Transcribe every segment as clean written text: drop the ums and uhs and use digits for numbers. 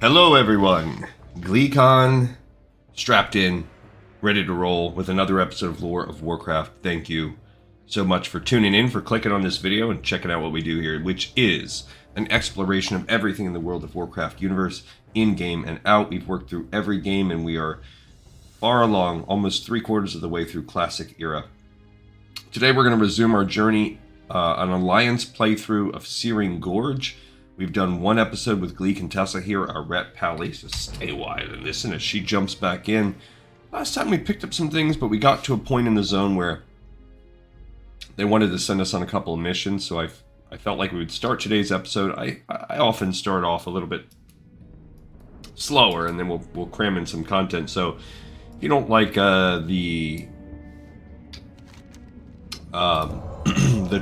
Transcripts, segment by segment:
Hello everyone, GleeCon, strapped in, ready to roll with another episode of Lore of Warcraft. Thank you so much for tuning in, for clicking on this video and checking out what we do here, which is an exploration of everything in the World of Warcraft universe, in-game and out. We've worked through every game and we are far along, almost 3/4 of the way through Classic Era. Today we're going to resume our journey, an Alliance playthrough of Searing Gorge. We've done one episode with Glee Contessa here, our Ret Pally, so stay wide and listen as she jumps back in. Last time we picked up some things, but we got to a point in the zone where they wanted to send us on a couple of missions, so I felt like we would start today's episode. I often start off a little bit slower, and then we'll cram in some content. So if you don't like the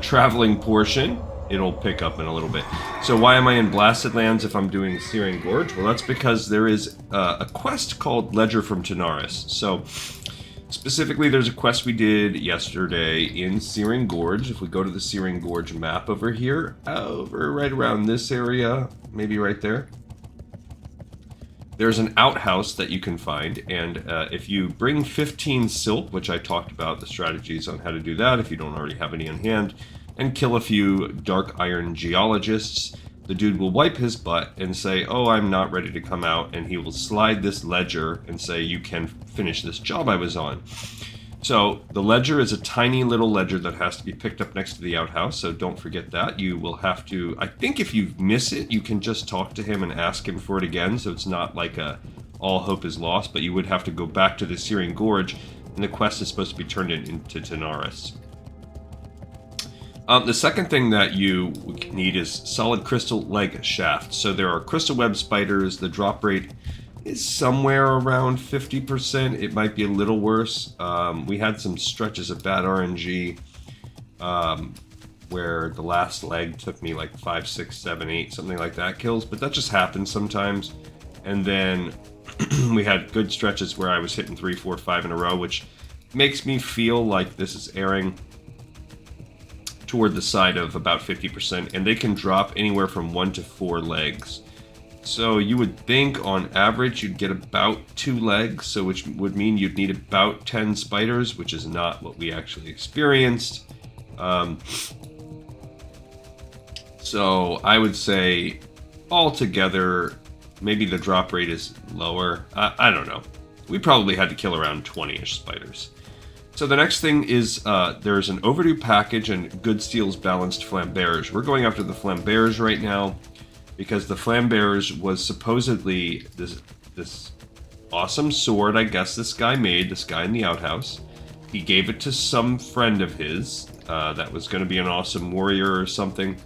traveling portion, it'll pick up in a little bit. So why am I in Blasted Lands if I'm doing Searing Gorge? Well, that's because there is a quest called Ledger from Tanaris. So specifically, there's a quest we did yesterday in Searing Gorge. If we go to the Searing Gorge map over here, over right around this area, maybe right there, there's an outhouse that you can find, and if you bring 15 silk, which I talked about the strategies on how to do that if you don't already have any on hand, and kill a few Dark Iron Geologists, the dude will wipe his butt and say, oh, I'm not ready to come out, and he will slide this ledger and say, you can finish this job I was on. So the ledger is a tiny little ledger that has to be picked up next to the outhouse, so don't forget that. You will have to, I think if you miss it, you can just talk to him and ask him for it again, so it's not like all hope is lost, but you would have to go back to the Searing Gorge, and the quest is supposed to be turned into Tanaris. The second thing that you need is solid crystal leg shafts. So there are crystal web spiders. The drop rate is somewhere around 50%. It might be a little worse. We had some stretches of bad RNG where the last leg took me like 5, 6, 7, 8, something like that kills. But that just happens sometimes. And then we had good stretches where I was hitting 3, 4, 5 in a row, which makes me feel like this is airing toward the side of about 50%, and they can drop anywhere from 1 to 4 legs. So you would think on average you'd get about 2 legs, so which would mean you'd need about 10 spiders, which is not what we actually experienced. So I would say altogether maybe the drop rate is lower. I don't know. We probably had to kill around 20-ish spiders. So the next thing is there's an overdue package and good steals balanced flambearers. We're going after the flambearers right now because the flambearers was supposedly this awesome sword I guess this guy made, this guy in the outhouse. He gave it to some friend of his that was going to be an awesome warrior or something.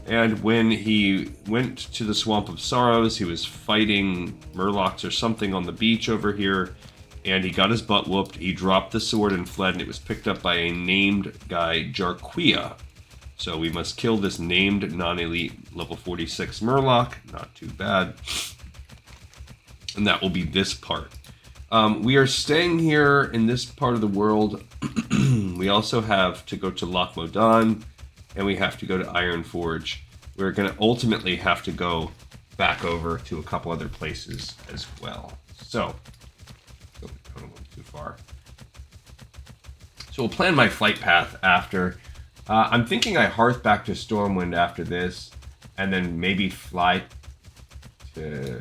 And when he went to the Swamp of Sorrows, he was fighting murlocs or something on the beach over here. And he got his butt whooped, he dropped the sword and fled, and it was picked up by a named guy, Jarquia. So we must kill this named non-elite level 46 Murloc, not too bad. And that will be this part. We are staying here in this part of the world. We also have to go to Loch Modan, and we have to go to Ironforge. We're going to ultimately have to go back over to a couple other places as well. So I don't go too far. So we'll plan my flight path after. I'm thinking I hearth back to Stormwind after this, and then maybe fly to...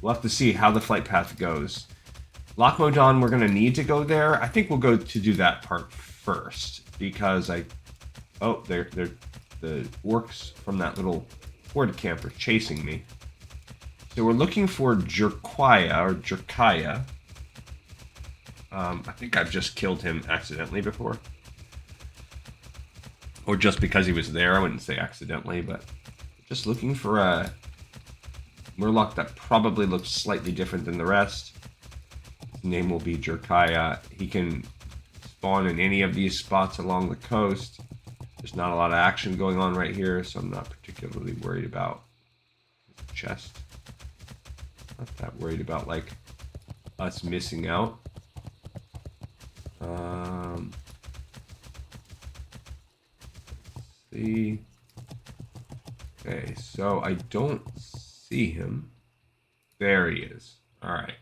We'll have to see how the flight path goes. Loch Modan, we're going to need to go there. I think we'll go to do that part first, because oh, they're the orcs from that little horde camp are chasing me. So we're looking for Jerkiah. I think I've just killed him accidentally before. Or just because he was there. I wouldn't say accidentally, but just looking for a Murloc that probably looks slightly different than the rest. His name will be Jerkiah. He can spawn in any of these spots along the coast. There's not a lot of action going on right here, so I'm not particularly worried about his chest. Not that worried about, like, us missing out. Let's see. Okay, so I don't see him. There he is. All right.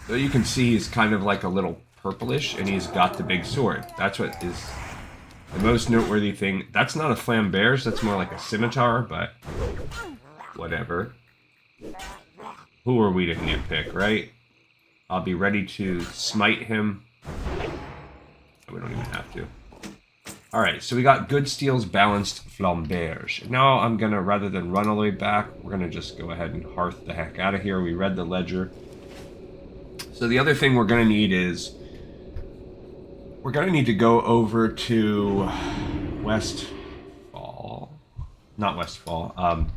So you can see he's kind of like a little purplish, and he's got the big sword. That's what is the most noteworthy thing. That's not a flamberge, that's more like a scimitar, but whatever. Who are we to nitpick, right? I'll be ready to smite him. We don't even have to. Alright, so we got good steels, balanced flamberge. Now I'm gonna, rather than run all the way back, we're gonna just go ahead and hearth the heck out of here. We read the ledger. So the other thing we're gonna need is, we're gonna need to go over to Westfall. Not Westfall,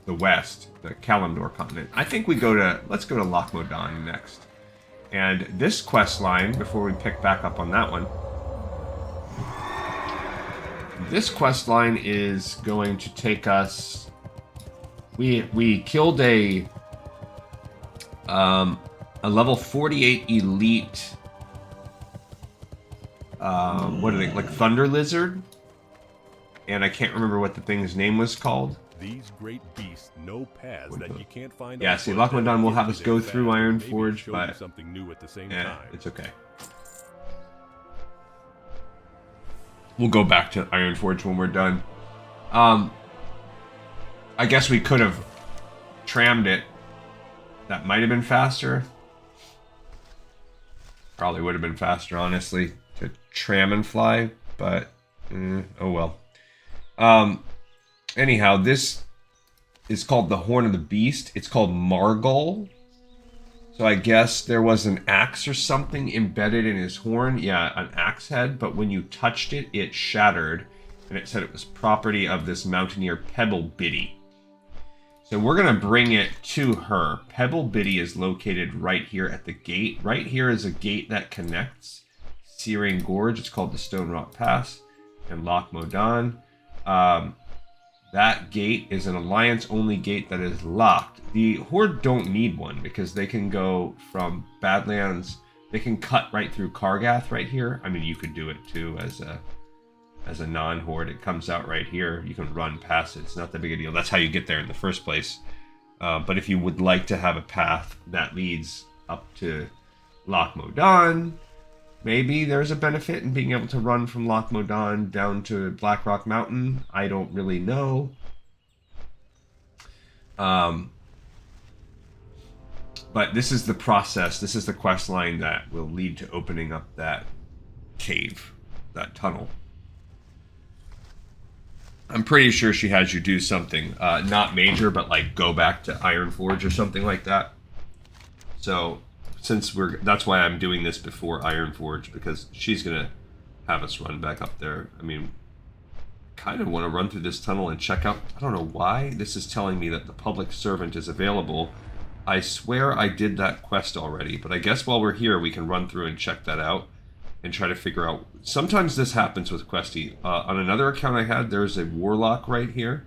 the West, the Kalimdor continent. I think we go to, let's go to Loch Modan next. And this quest line, before we pick back up on that one, this quest line is going to take us. We killed a level 48 elite. What are they, like Thunder Lizard? And I can't remember what the thing's name was called. These great beasts know paths that you can't find. Yeah, see, Loch Modan will have us go through Ironforge, but something new at the same time. It's okay. We'll go back to Ironforge when we're done. I guess we could have trammed it. That might have been faster. Probably would have been faster, honestly, to tram and fly, but oh well. Anyhow, this is called the Horn of the Beast. It's called Margol. So I guess there was an axe or something embedded in his horn. Yeah, an axe head, but when you touched it, it shattered. And it said it was property of this mountaineer Pebble Biddy. So we're going to bring it to her. Pebble Biddy is located right here at the gate. Right here is a gate that connects Searing Gorge. It's called the Stone Rock Pass. And Loch Modan. That gate is an alliance-only gate that is locked. The Horde don't need one because they can go from Badlands. They can cut right through Kargath right here. I mean, you could do it too as a non-Horde. It comes out right here. You can run past it. It's not that big a deal. That's how you get there in the first place. But if you would like to have a path that leads up to Loch Modan, maybe there's a benefit in being able to run from Loch Modan down to Blackrock Mountain. I don't really know. But this is the process. This is the quest line that will lead to opening up that cave, that tunnel. I'm pretty sure she has you do something, not major, but like go back to Ironforge or something like that. So since that's why I'm doing this before Ironforge, because she's gonna have us run back up there. I mean, kind of want to run through this tunnel and check out. I don't know why this is telling me that the public servant is available. I swear I did that quest already, but I guess while we're here we can run through and check that out and try to figure out. Sometimes this happens with Questy. On another account I had, there's a warlock right here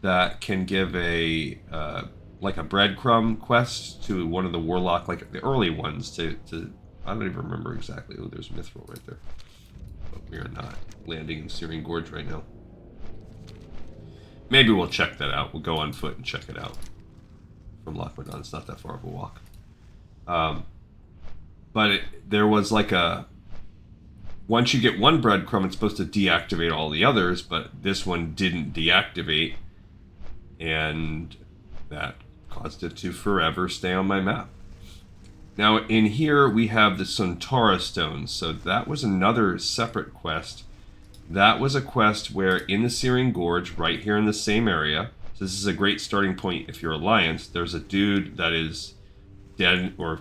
that can give a like a breadcrumb quest to one of the warlock, like the early ones, to I don't even remember exactly. Oh, there's Mithril right there. But we are not landing in Searing Gorge right now. Maybe we'll check that out. We'll go on foot and check it out. From Loch Modan, it's not that far of a walk. But there was like a... Once you get one breadcrumb, it's supposed to deactivate all the others, but this one didn't deactivate. And that caused it to forever stay on my map. Now, in here, we have the Suntara Stones. So that was another separate quest. That was a quest where in the Searing Gorge, right here in the same area, so this is a great starting point if you're Alliance, there's a dude that is dead or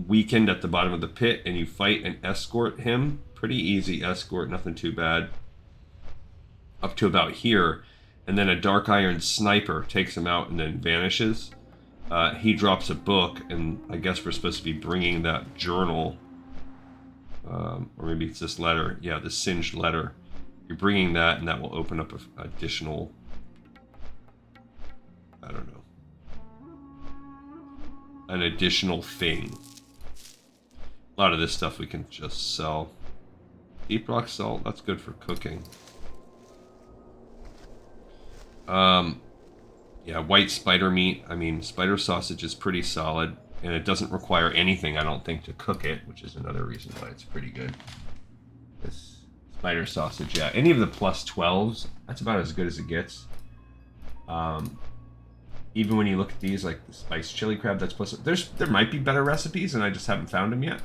weakened at the bottom of the pit, and you fight and escort him. Pretty easy escort, nothing too bad. Up to about here. And then a Dark Iron Sniper takes him out and then vanishes. He drops a book, and I guess we're supposed to be bringing that journal. Or maybe it's this letter. Yeah, the singed letter. You're bringing that, and that will open up an additional... I don't know. An additional thing. A lot of this stuff we can just sell. Deep rock salt, that's good for cooking. Yeah, white spider meat. I mean, spider sausage is pretty solid, and it doesn't require anything, I don't think, to cook it, which is another reason why it's pretty good. This spider sausage, yeah. Any of the plus 12s, that's about as good as it gets. Even when you look at these, like the spiced chili crab, that's plus. There might be better recipes, and I just haven't found them yet.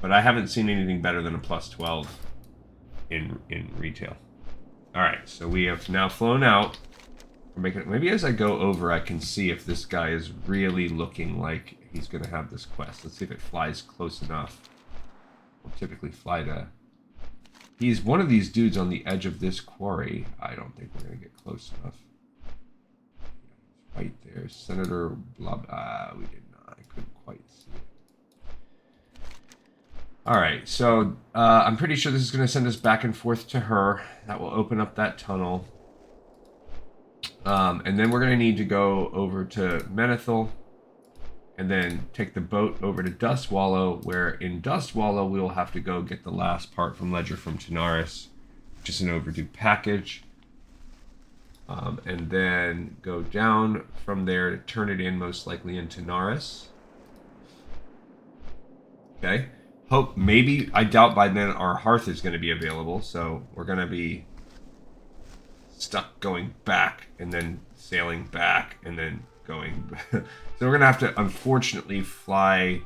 But I haven't seen anything better than a plus 12 in retail. All right, so we have now flown out. We're making it, maybe as I go over, I can see if this guy is really looking like he's going to have this quest. Let's see if it flies close enough. We'll typically fly to. He's one of these dudes on the edge of this quarry. I don't think we're going to get close enough. Right there, Senator blah blah. We did not. I couldn't quite see it. All right, so I'm pretty sure this is going to send us back and forth to her. That will open up that tunnel, and then we're going to need to go over to Menace, and then take the boat over to Dustwallow, where in Dustwallow we will have to go get the last part from Ledger from Tanaris, which is an overdue package. And then go down from there to turn it in, most likely in Tanaris. Okay. Hope, maybe, I doubt by then our hearth is going to be available, so we're going to be stuck going back and then sailing back and then going. So we're going to have to, unfortunately, fly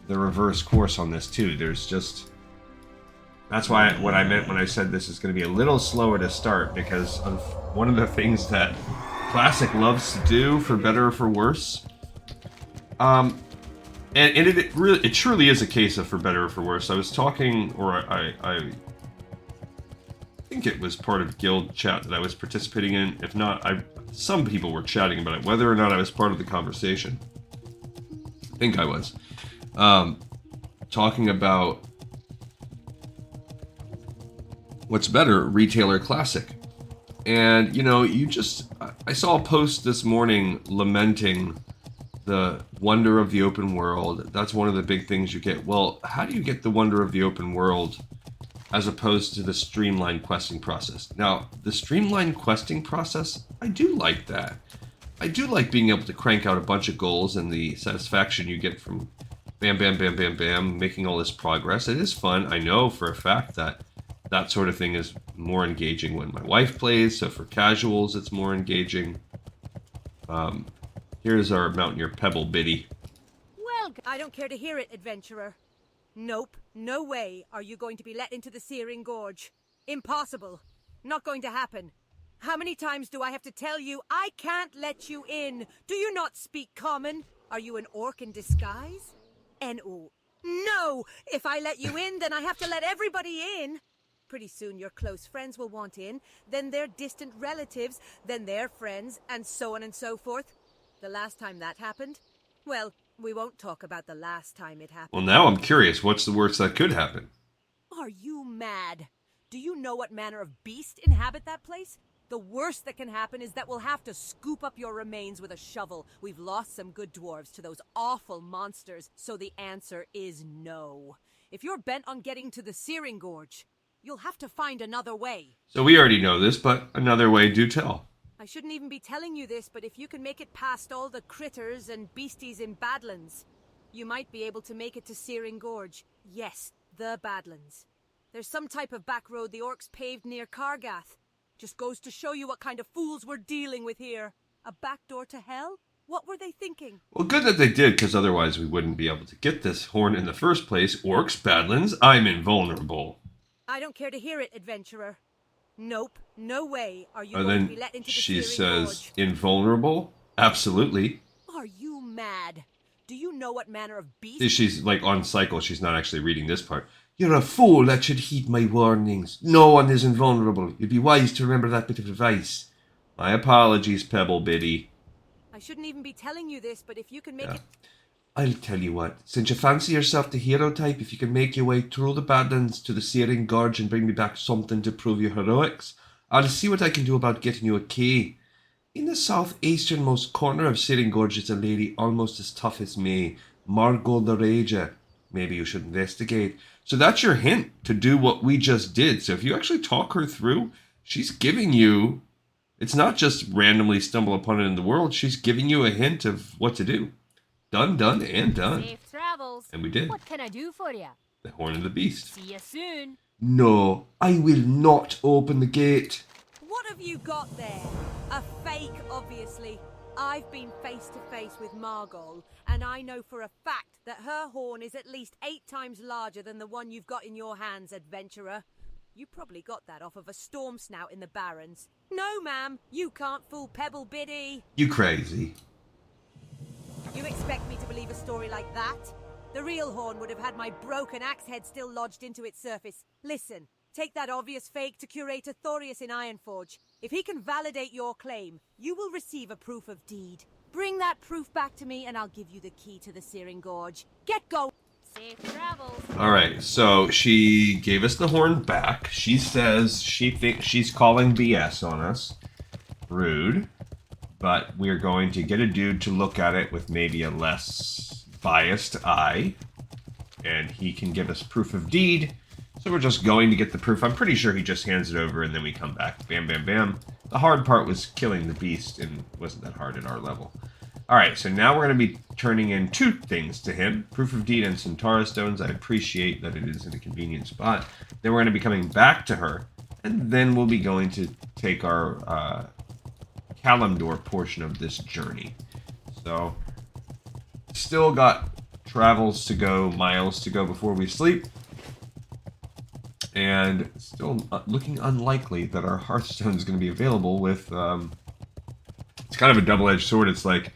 the reverse course on this too. There's just. That's why what I meant when I said this is going to be a little slower to start, because one of the things that Classic loves to do, for better or for worse, and it truly is a case of for better or for worse. I was talking, or I think it was part of guild chat that I was participating in. If not, some people were chatting about it, whether or not I was part of the conversation. I think I was talking about. What's better, retail or classic? And, you know, I saw a post this morning lamenting the wonder of the open world. That's one of the big things you get. Well, how do you get the wonder of the open world as opposed to the streamlined questing process? Now, the streamlined questing process, I do like that. I do like being able to crank out a bunch of goals and the satisfaction you get from bam, bam, bam, bam, bam, making all this progress. It is fun. I know for a fact that sort of thing is more engaging when my wife plays, so for casuals it's more engaging. Here's our Mountaineer Pebble Biddy. Well, I don't care to hear it, adventurer. Nope, no way are you going to be let into the Searing Gorge. Impossible. Not going to happen. How many times do I have to tell you I can't let you in? Do you not speak common? Are you an orc in disguise? N-O. No! If I let you in, then I have to let everybody in. Pretty soon your close friends will want in, then their distant relatives, then their friends, and so on and so forth. The last time that happened? Well, we won't talk about the last time it happened. Well, now I'm curious, what's the worst that could happen? Are you mad? Do you know what manner of beast inhabit that place? The worst that can happen is that we'll have to scoop up your remains with a shovel. We've lost some good dwarves to those awful monsters, so the answer is no. If you're bent on getting to the Searing Gorge, you'll have to find another way. So we already know this, but another way, do tell. I shouldn't even be telling you this, but if you can make it past all the critters and beasties in Badlands, you might be able to make it to Searing Gorge. Yes, the Badlands. There's some type of back road the orcs paved near Kargath. Just goes to show you what kind of fools we're dealing with here. A back door to hell? What were they thinking? Well, good that they did, because otherwise we wouldn't be able to get this horn in the first place. Orcs, Badlands, I'm invulnerable. I don't care to hear it, adventurer. Nope, no way are you going to be let into the she Searing says, Gorge. invulnerable? Absolutely. Are you mad? Do you know what manner of beast? She's like on cycle, she's not actually reading this part. You're a fool that should heed my warnings. No one is invulnerable. You'd be wise to remember that bit of advice. My apologies, Pebble Biddy. I shouldn't even be telling you this, but if you can make it... I'll tell you what, since you fancy yourself the hero type, if you can make your way through the Badlands to the Searing Gorge and bring me back something to prove your heroics, I'll see what I can do about getting you a key. In the southeasternmost corner of Searing Gorge is a lady almost as tough as me, Margot the Rager. Maybe you should investigate. So that's your hint to do what we just did. So if you actually talk her through, she's giving you It's not just randomly stumble upon it in the world. She's giving you a hint of what to do. Done, done, and done. Safe travels. And we did. What can I do for you? The Horn of the Beast. See you soon. No, I will not open the gate. What have you got there? A fake, obviously. I've been face to face with Margol, and I know for a fact that her horn is at least 8 times larger than the one you've got in your hands, adventurer. You probably got that off of a storm snout in the Barrens. No, ma'am, you can't fool Pebble Biddy. You crazy. You expect me to believe a story like that? The real horn would have had my broken axe head still lodged into its surface. Listen, take that obvious fake to Curator Thorius in Ironforge. If he can validate your claim, you will receive a proof of deed. Bring that proof back to me and I'll give you the key to the Searing Gorge. Get going! Safe travels. Alright, so she gave us the horn back. She says she thinks she's calling BS on us. Rude. But we're going to get a dude to look at it with maybe a less biased eye. And he can give us proof of deed. So we're just going to get the proof. I'm pretty sure he just hands it over and then we come back. Bam, bam, bam. The hard part was killing the beast and wasn't that hard at our level. Alright, so now we're going to be turning in 2 things to him. Proof of deed and Suntara Stones. I appreciate that it is in a convenient spot. Then we're going to be coming back to her. And then we'll be going to take our Kalimdor portion of this journey. So, still got travels to go, miles to go before we sleep. And still looking unlikely that our Hearthstone is going to be available with... it's kind of a double-edged sword. It's like,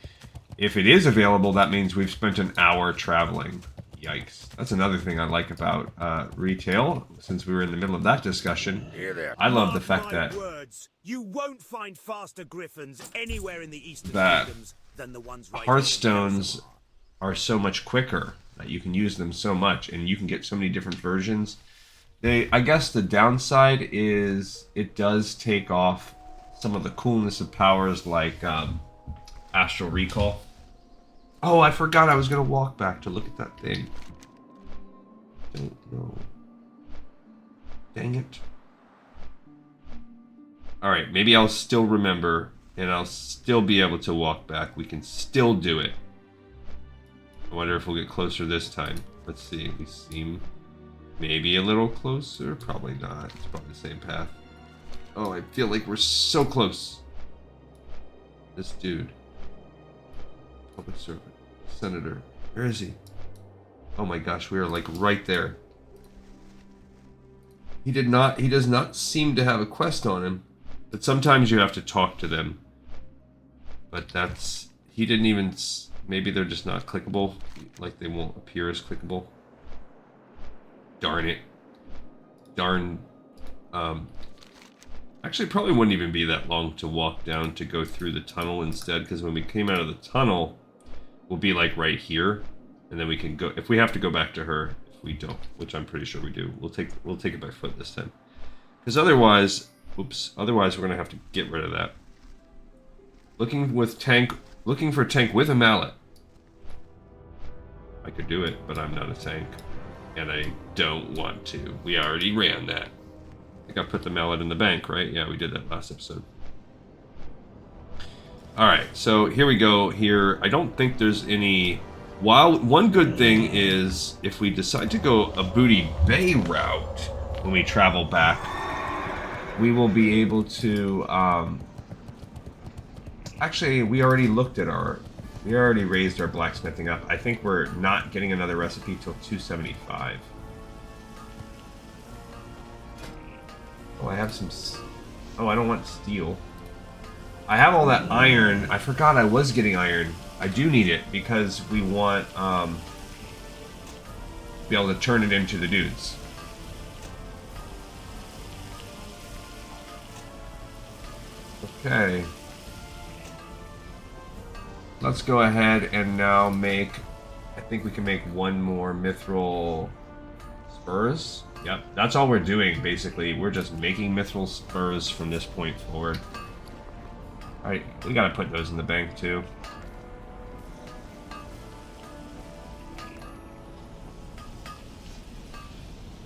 if it is available, that means we've spent an hour traveling. Yikes. That's another thing I like about retail, since we were in the middle of that discussion. Here there. I love the fact that Words. You won't find faster griffins anywhere in the Eastern That Kingdoms than the ones right Hearthstones are so much quicker, that you can use them so much, and you can get so many different versions. I guess the downside is it does take off some of the coolness of powers like Astral Recall. Oh, I forgot I was going to walk back to look at that thing. Don't know. Dang it. Alright, maybe I'll still remember, and I'll still be able to walk back. We can still do it. I wonder if we'll get closer this time. Let's see, we seem maybe a little closer. Probably not. It's probably the same path. Oh, I feel like we're so close. This dude. Public servant. Senator. Where is he? Oh my gosh, we are like right there. He does not seem to have a quest on him. But sometimes you have to talk to them. But he didn't even, maybe they're just not clickable. Like they won't appear as clickable. Darn it. Darn. Actually, it probably wouldn't even be that long to walk down to go through the tunnel instead, because when we came out of the tunnel, we'll be like right here, and then we can go. If we have to go back to her, if we don't, which I'm pretty sure we do, we'll take it by foot this time. Because otherwise, otherwise we're gonna have to get rid of that. Looking for tank with a mallet. I could do it, but I'm not a tank, and I don't want to. We already ran that. I think I put the mallet in the bank, right? Yeah, we did that last episode. Alright, so here we go here. I don't think there's any... One good thing is, if we decide to go a Booty Bay route when we travel back, we will be able to... Actually, we already looked at our... We already raised our blacksmithing up. I think we're not getting another recipe till 275. Oh, I have some... Oh, I don't want steel. I have all that iron. I forgot I was getting iron. I do need it because we want to be able to turn it into the dudes. Okay. Let's go ahead and now make... I think we can make one more mithril spurs. Yep, that's all we're doing, basically. We're just making mithril spurs from this point forward. Alright, we gotta put those in the bank, too.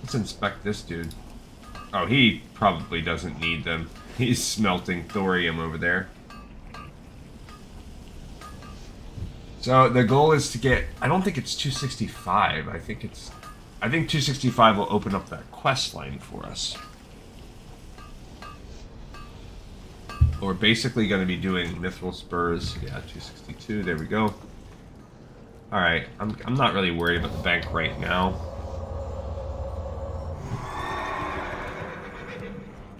Let's inspect this dude. Oh, he probably doesn't need them. He's smelting thorium over there. So the goal is to get, I don't think it's 265. I think 265 will open up that quest line for us. We're basically going to be doing mithril spurs. Yeah, 262. There we go. All right. I'm not really worried about the bank right now.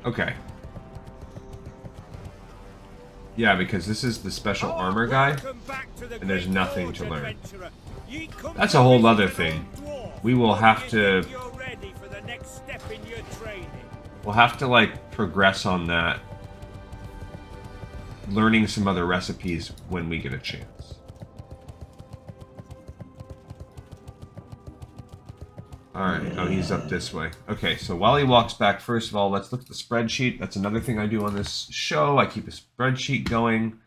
Okay. Yeah, because this is the special armor guy, and there's nothing to learn. That's a whole other thing. We will have to... We'll have to, like, progress on that. Learning some other recipes when we get a chance. Alright, oh, he's up this way. Okay, so while he walks back, first of all, let's look at the spreadsheet. That's another thing I do on this show. I keep a spreadsheet going.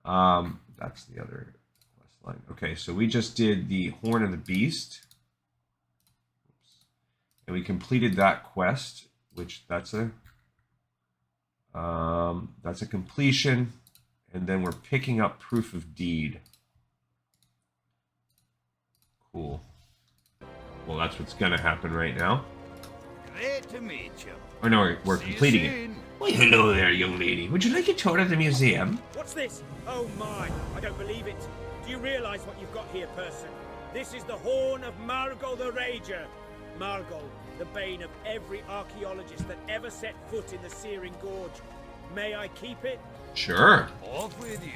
That's the other quest line. Okay, so we just did the Horn of the Beast. And we completed that quest, which that's a completion. And then we're picking up Proof of Deed. Cool. Well, that's what's going to happen right now. Great to meet you. Or no, we're completing it. Why, hello there, young lady. Would you like a tour of the museum? What's this? Oh my, I don't believe it. Do you realize what you've got here, person? This is the Horn of Margol the Rager. Margol, the bane of every archaeologist that ever set foot in the Searing Gorge. May I keep it? Sure. Off with you.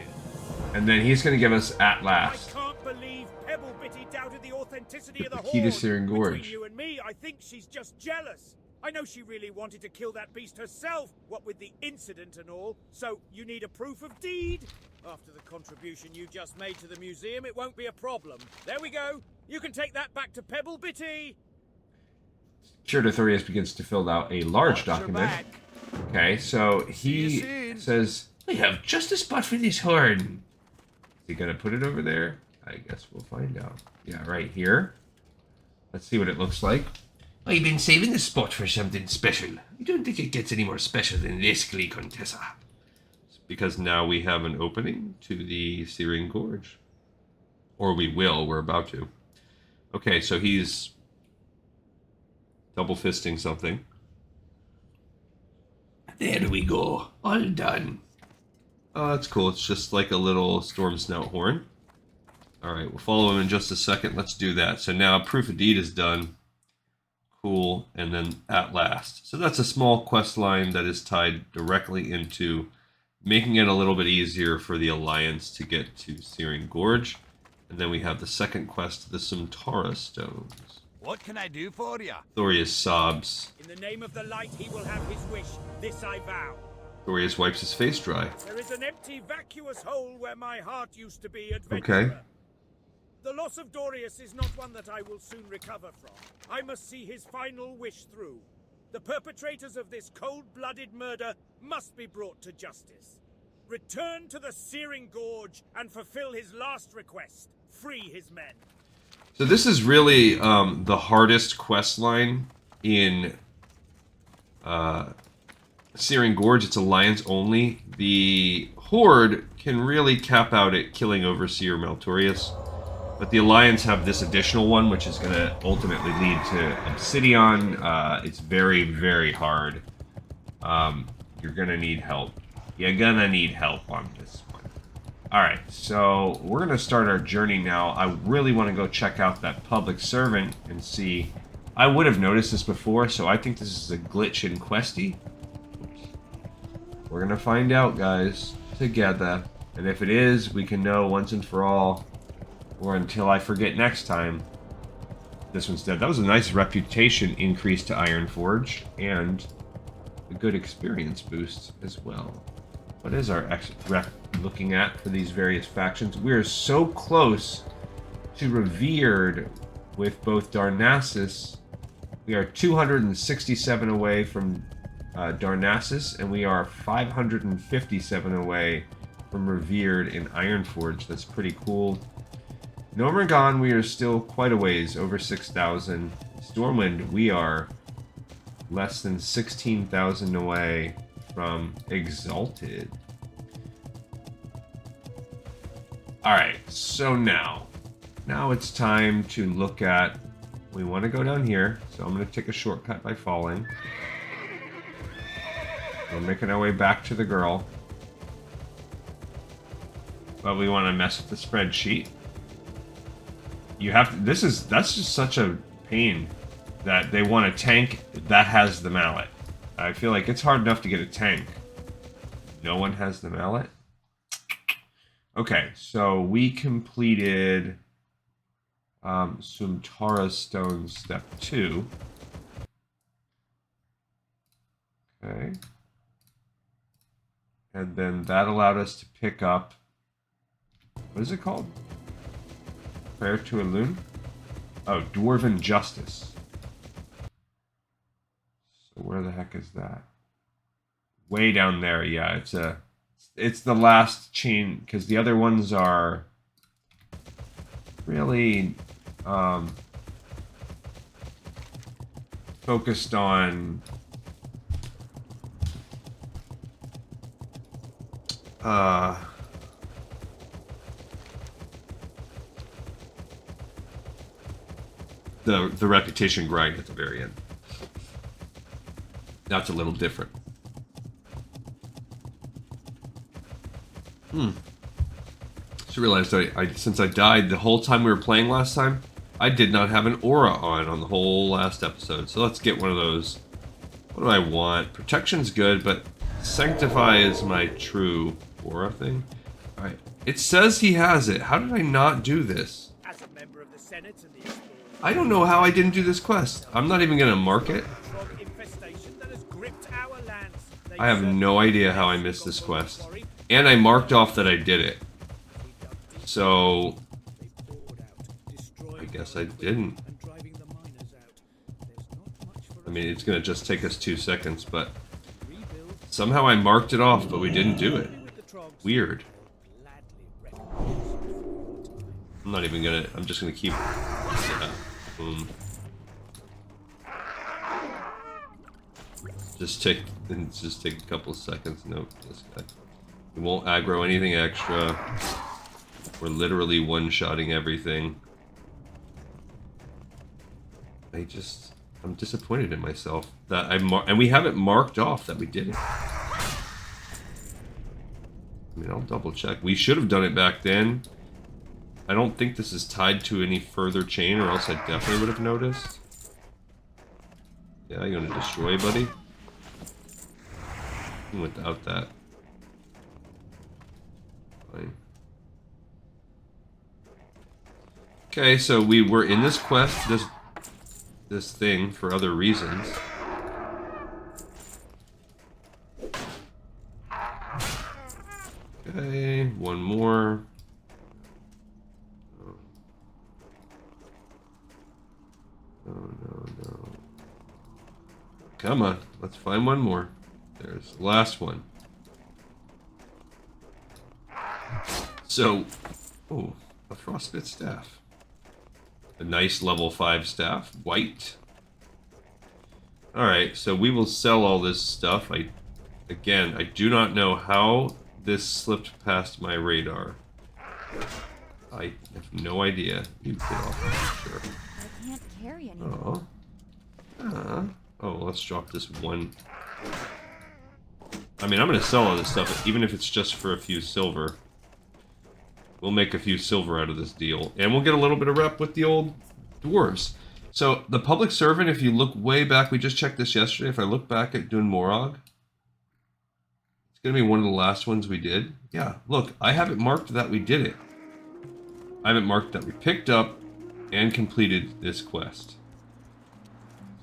And then he's going to give us At Last. I can't believe Pebblebitty doubted the authenticity of the The key to Horn. Searing Gorge. Between you and me, I think she's just jealous. I know she really wanted to kill that beast herself, what with the incident and all. So, you need a proof of deed? After the contribution you just made to the museum, it won't be a problem. There we go. You can take that back to Pebblebitty. Curator Thorius begins to fill out a large document. Okay, so he says, "We have just a spot for this horn." Is he gonna put it over there? I guess we'll find out. Yeah, right here. Let's see what it looks like. I've been saving this spot for something special. I don't think it gets any more special than this, Glee Contessa. It's because now we have an opening to the Searing Gorge. Or we will, we're about to. Okay, so he's double fisting something. There we go. All done. Oh, that's cool. It's just like a little storm snout horn. Alright, we'll follow him in just a second. Let's do that. So now Proof of Deed is done. Cool. And then At Last. So that's a small quest line that is tied directly into making it a little bit easier for the Alliance to get to Searing Gorge. And then we have the second quest, the Suntara Stones. What can I do for you? Thorius sobs. In the name of the light, he will have his wish. This I vow. Thorius wipes his face dry. There is an empty, vacuous hole where my heart used to be, adventurer. Okay. The loss of Dorius is not one that I will soon recover from. I must see his final wish through. The perpetrators of this cold-blooded murder must be brought to justice. Return to the Searing Gorge and fulfill his last request. Free his men. So this is really the hardest quest line in Searing Gorge. It's Alliance only. The Horde can really cap out at killing Overseer Maltorius. But the Alliance have this additional one, which is going to ultimately lead to Obsidian. It's very, very hard. You're going to need help. You're going to need help on this one. Alright, so we're going to start our journey now. I really want to go check out that public servant and see. I would have noticed this before, so I think this is a glitch in Questy. We're going to find out, guys, together. And if it is, we can know once and for all. Or until I forget next time. This one's dead. That was a nice reputation increase to Ironforge. And a good experience boost as well. What is our rep looking at for these various factions? We are so close to Revered with both Darnassus. We are 267 away from Darnassus. And we are 557 away from Revered in Ironforge. That's pretty cool. Nomergon, we are still quite a ways, over 6,000. Stormwind, we are less than 16,000 away. from Exalted. Alright, so now it's time to look at, we want to go down here, so I'm going to take a shortcut by falling. We're making our way back to the girl. But we want to mess with the spreadsheet. You have to, that's just such a pain that they want a tank that has the mallet. I feel like it's hard enough to get a tank. No one has the mallet? Okay, so we completed Suntara Stones Step 2. Okay. And then that allowed us to pick up, what is it called? Prayer to Elune? Oh, Dwarven Justice. So where the heck is that? Way down there, yeah. It's the last chain, because the other ones are really focused on the reputation grind at the very end. That's a little different. Just realized I since I died the whole time we were playing last time, I did not have an aura on the whole last episode. So let's get one of those. What do I want? Protection's good, but Sanctify is my true aura thing. Alright. It says he has it. How did I not do this? As a member of the Senate and the Explorers, I don't know how I didn't do this quest. I'm not even gonna mark it. Trog infestation that has gripped our lands. They I have certainly no idea how I missed this quest. And I marked off that I did it. So I guess I didn't. I mean, it's gonna just take us 2 seconds, but somehow I marked it off, but we didn't do it. Weird. I'm not even gonna, I'm just gonna keep, yeah, boom. Just take a couple of seconds. Nope, this guy. We won't aggro anything extra. We're literally one-shotting everything. I'm disappointed in myself that and we haven't marked off that we did it. I mean, I'll double check. We should have done it back then. I don't think this is tied to any further chain, or else I definitely would have noticed. Yeah, you want to destroy, buddy? Without that. Fine. Okay, so we were in this quest, this thing, for other reasons. Okay, one more. No. Come on, let's find one more. There's the last one. So, oh, a frostbit staff. A nice level 5 staff, white. Alright, so we will sell all this stuff. Again, I do not know how this slipped past my radar. I have no idea. You get off, sure. I can't carry anymore. Oh, let's drop this one. I mean, I'm going to sell all this stuff, even if it's just for a few silver. We'll make a few silver out of this deal. And we'll get a little bit of rep with the old dwarves. So, the public servant, if you look way back, we just checked this yesterday. If I look back at Dun Morag, it's going to be one of the last ones we did. Yeah, look, I have it marked that we did it. I have it marked that we picked up and completed this quest.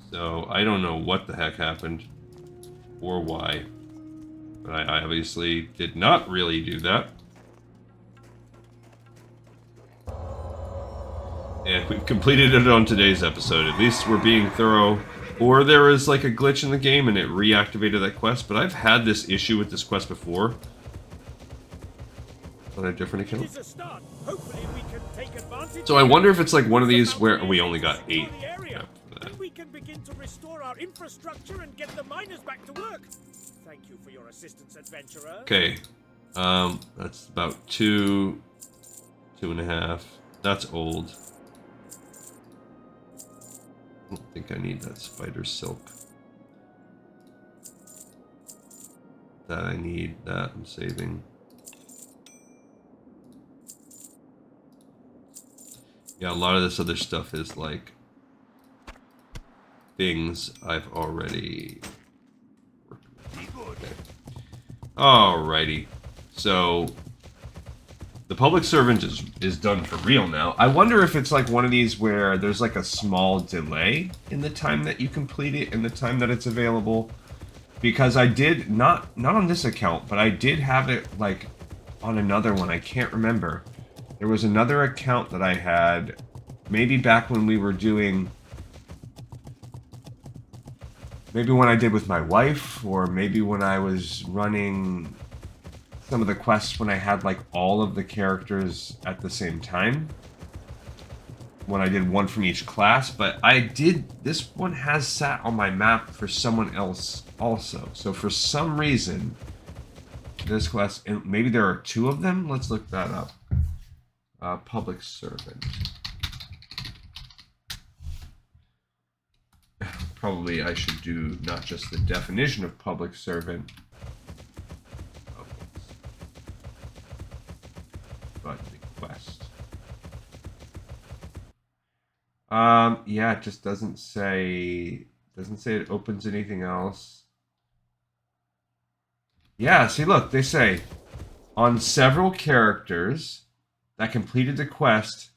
So, I don't know what the heck happened or why. But I obviously did not really do that. And we've completed it on today's episode. At least we're being thorough. Or there was like a glitch in the game and it reactivated that quest. But I've had this issue with this quest before. On a different account. So I wonder if it's like one of these where we only got 8. We can begin to restore our infrastructure and get the miners back to work. thank you for your assistance, adventurer. Okay. That's about 2.5. That's old. I don't think I need that spider silk. That I need. That I'm saving. Yeah, a lot of this other stuff is like things I've already worked with. Okay. Alrighty. So the public servant is done for real now. I wonder if it's like one of these where there's like a small delay in the time that you complete it and the time that it's available. Because I did, not on this account, but I did have it like on another one. I can't remember. There was another account that I had, maybe back when we were doing, maybe when I did with my wife, or maybe when I was running some of the quests when I had like all of the characters at the same time. When I did one from each class, but this one has sat on my map for someone else also. So for some reason, this class, and maybe there are 2 of them. Let's look that up. Public servant. Probably I should do not just the definition of public servant, but the quest. Yeah, it just doesn't say it opens anything else. Yeah, see, look, they say on several characters that completed the quest.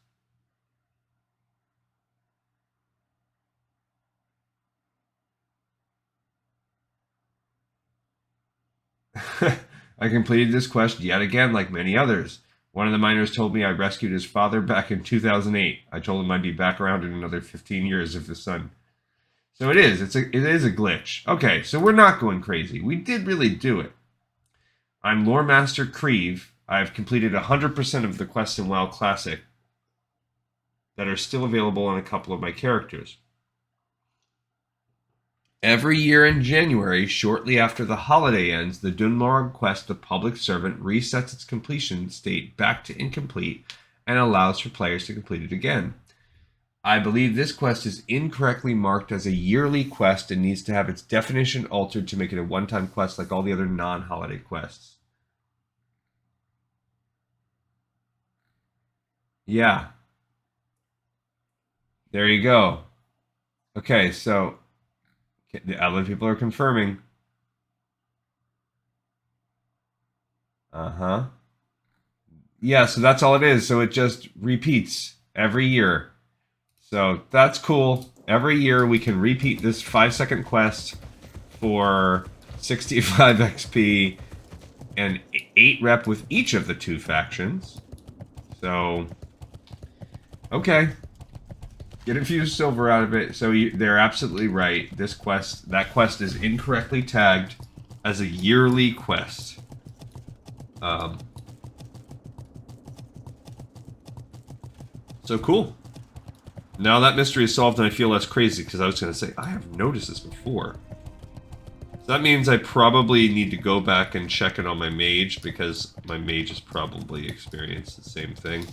I completed this quest yet again, like many others. One of the miners told me I rescued his father back in 2008. I told him I'd be back around in another 15 years if the sun. So it is. It is a glitch. Okay, so we're not going crazy. We did really do it. I'm Lore Master Creve. I've completed 100% of the quests in WoW Classic that are still available on a couple of my characters. Every year in January, shortly after the holiday ends, the Dunlorg quest of Public Servant resets its completion state back to incomplete and allows for players to complete it again. I believe this quest is incorrectly marked as a yearly quest and needs to have its definition altered to make it a one-time quest like all the other non-holiday quests. Yeah. There you go. Okay, so the other people are confirming. Uh-huh. Yeah, so that's all it is. So it just repeats every year. So that's cool. Every year we can repeat this 5-second quest for 65 XP and 8 rep with each of the 2 factions. So, okay. Get a few silver out of it. So they're absolutely right. That quest is incorrectly tagged as a yearly quest. So cool. Now that mystery is solved and I feel less crazy because I was going to say, I have noticed this before. So that means I probably need to go back and check it on my mage because my mage has probably experienced the same thing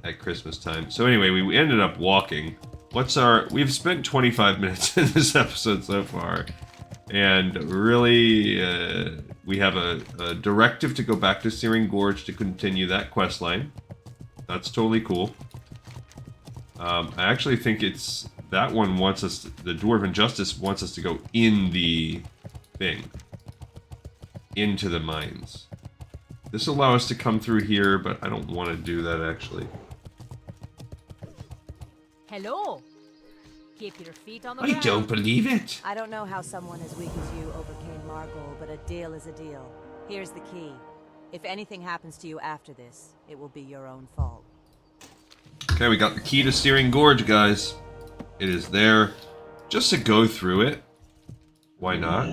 at Christmas time. So anyway, we ended up walking. We've spent 25 minutes in this episode so far. And really, we have a directive to go back to Searing Gorge to continue that quest line. That's totally cool. I actually think that one wants us, the Dwarven Justice wants us to go in the thing. Into the mines. This will allow us to come through here, but I don't want to do that actually. Hello. Keep your feet on the I ground. don't believe it. I don't know how someone as weak as you overcame Margol, but a deal is a deal. Here's the key. If anything happens to you after this, it will be your own fault. Okay, we got the key to Searing Gorge, guys. It is there. Just to go through it. Why not?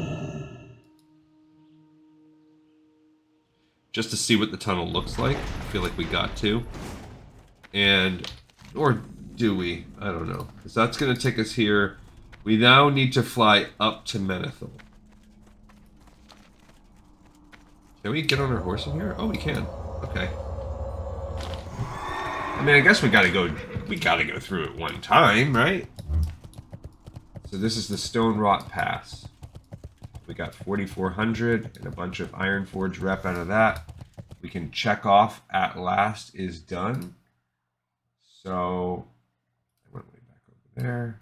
Just to see what the tunnel looks like. I feel like we got to. Or do we? I don't know. Because that's going to take us here. We now need to fly up to Menace. Can we get on our horse in here? Oh, we can. Okay. I mean, I guess we gotta go through it one time, right? So this is the Stone Rot Pass. We got 4,400 and a bunch of Iron Forge rep out of that. We can check off at last is done. So I went way back over there.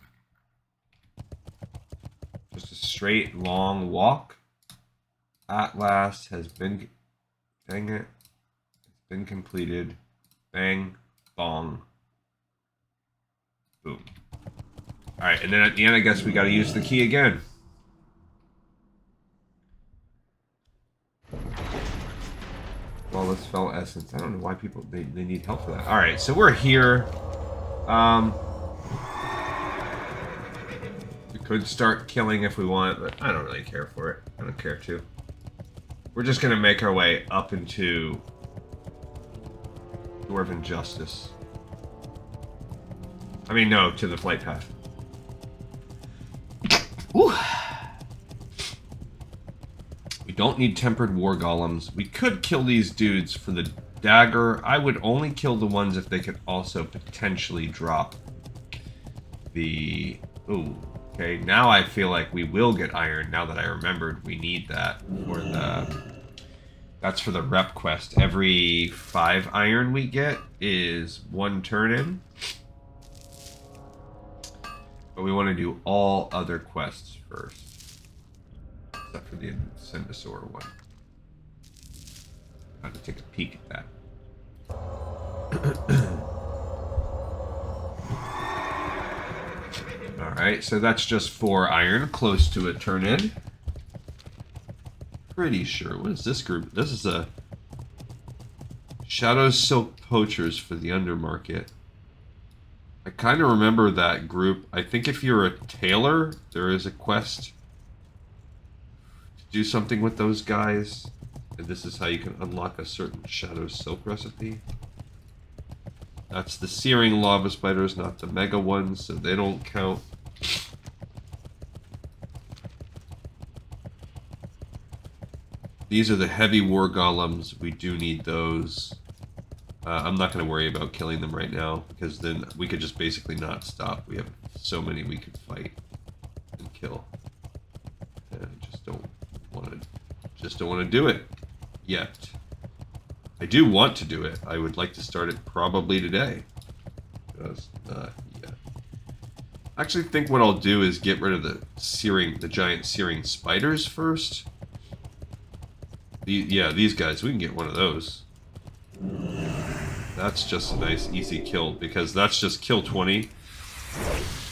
Just a straight long walk. At last has been, dang it, it's been completed. Bang, bong, boom. All right, and then at the end, I guess we got to use the key again. Flawless Fell Essence. I don't know why people, they need help for that. All right, so we're here. We could start killing if we want, but I don't really care for it. I don't care to. We're just going to make our way up into Dwarven Justice. I mean, no, to the flight path. Whew. We don't need tempered war golems. We could kill these dudes for the dagger. I would only kill the ones if they could also potentially drop the... Ooh, okay. Now I feel like we will get iron, now that I remembered we need that for the... That's for the rep quest. Every 5 iron we get is 1 turn-in. But we want to do all other quests first. Except for the Sendosaur one. I have to take a peek at that. Alright, so that's just 4 iron, close to a turn-in. Pretty sure. What is this group? This is a Shadow Silk Poachers for the Undermarket. I kind of remember that group. I think if you're a tailor, there is a quest to do something with those guys. And this is how you can unlock a certain Shadow Silk recipe. That's the Searing Lava Spiders, not the Mega ones, so they don't count. These are the heavy war golems. We do need those. I'm not going to worry about killing them right now, because then we could just basically not stop. We have so many we could fight and kill. And I just don't want to do it yet. I do want to do it. I would like to start it probably today. Just not yet. I actually think what I'll do is get rid of the giant searing spiders first. Yeah, these guys, we can get one of those. That's just a nice easy kill, because that's just kill 20.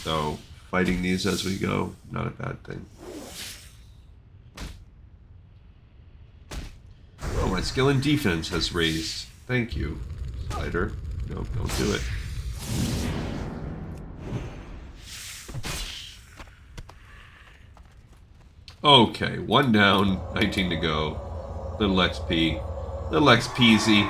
So fighting these as we go, not a bad thing. Oh, my skill in defense has raised. Thank you, spider. No, don't do it. Okay, 1 down, 19 to go. Little XP. Little XPZ.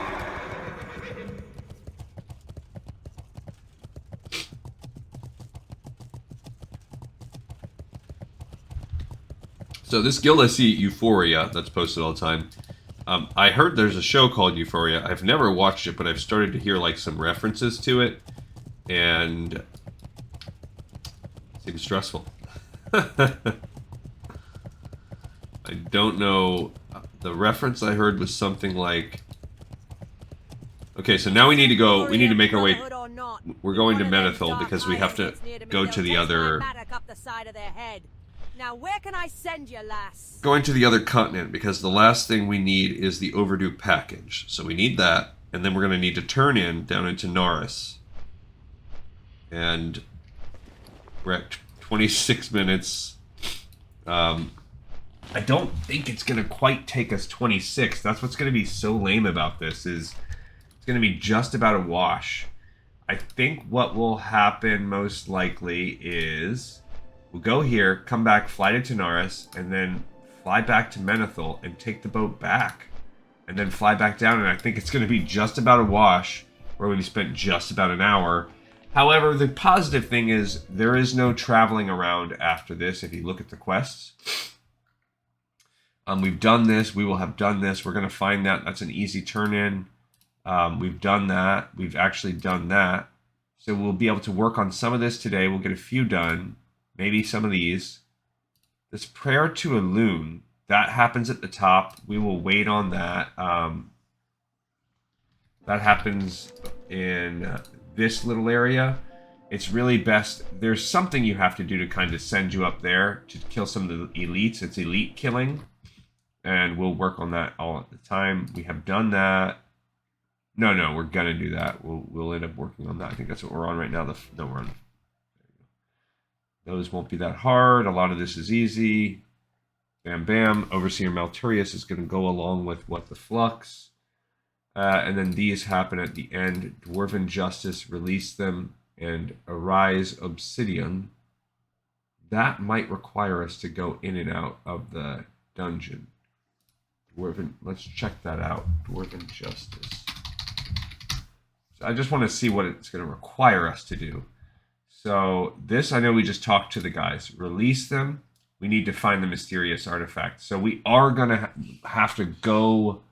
So this guild I see, Euphoria, that's posted all the time. I heard there's a show called Euphoria. I've never watched it, but I've started to hear like some references to it, and it seems stressful. I don't know. The reference I heard was something like... Okay, so now we need to go, we need to make our way... We're going to Menace because we have to go to the other... Now where can I send you, lass? Going to the other continent, because the last thing we need is the overdue package. So we need that, and then we're going to need to turn in down into Tanaris. And we're at 26 minutes. I don't think it's going to quite take us 26. That's what's going to be so lame about this, is it's going to be just about a wash. I think what will happen most likely is we'll go here, come back, fly to Tanaris, and then fly back to Menace and take the boat back. And then fly back down, and I think it's going to be just about a wash, where we spent just about an hour. However, the positive thing is there is no traveling around after this if you look at the quests. We've done this. We will have done this. We're going to find that. That's an easy turn in. We've done that. We've actually done that. So we'll be able to work on some of this today. We'll get a few done. Maybe some of these. This prayer to a loon, that happens at the top. We will wait on that. That happens in this little area. It's really best. There's something you have to do to kind of send you up there to kill some of the elites. It's elite killing. And we'll work on that all at the time. We have done that. No, we're going to do that. We'll end up working on that. I think that's what we're on right now. No, we're on. Those won't be that hard. A lot of this is easy. Bam, bam. Overseer Malturius is going to go along with what the flux. And then these happen at the end. Dwarven Justice, release them. And Arise Obsidian. That might require us to go in and out of the dungeon. Dwarven, let's check that out. Dwarven Justice. So I just want to see what it's going to require us to do. So this, I know we just talked to the guys. Release them. We need to find the mysterious artifact. So we are going to have to go.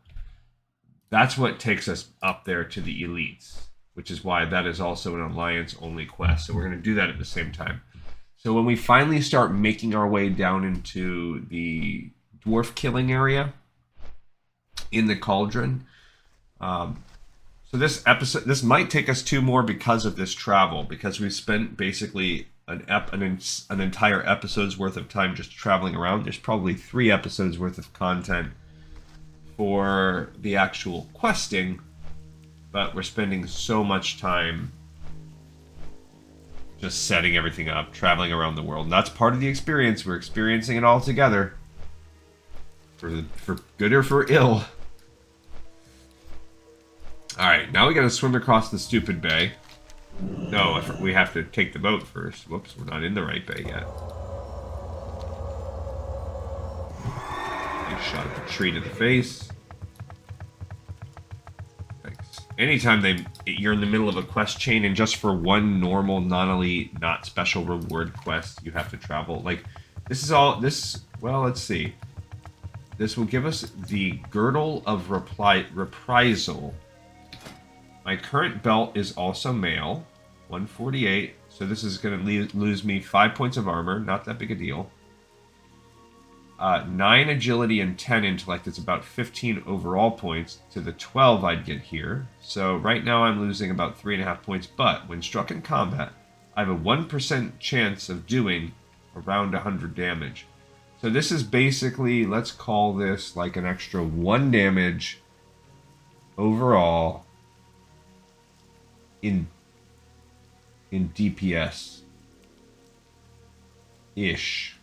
That's what takes us up there to the elites, which is why that is also an alliance-only quest. So we're going to do that at the same time. So when we finally start making our way down into the dwarf killing area in the cauldron, so this episode, this might take us 2 more because of this travel, because we've spent basically an entire episode's worth of time just traveling around. There's probably 3 episodes worth of content for the actual questing, but we're spending so much time just setting everything up, traveling around the world. And that's part of the experience. We're experiencing it all together, for good or for ill. Alright, now we gotta swim across the stupid bay. No, we have to take the boat first. Whoops, we're not in the right bay yet. Nice shot at the tree to the face. Thanks. Anytime you're in the middle of a quest chain and just for one normal, non-elite, not special reward quest, you have to travel. Like, this is all, well, let's see. This will give us the Girdle of Reprisal. My current belt is also mail, 148, so this is going to lose me 5 points of armor, not that big a deal. 9 agility and 10 intellect, it's about 15 overall points to the 12 I'd get here. So right now I'm losing about 3.5 points, but when struck in combat, I have a 1% chance of doing around 100 damage. So this is basically, let's call this like an extra 1 damage overall in DPS ish.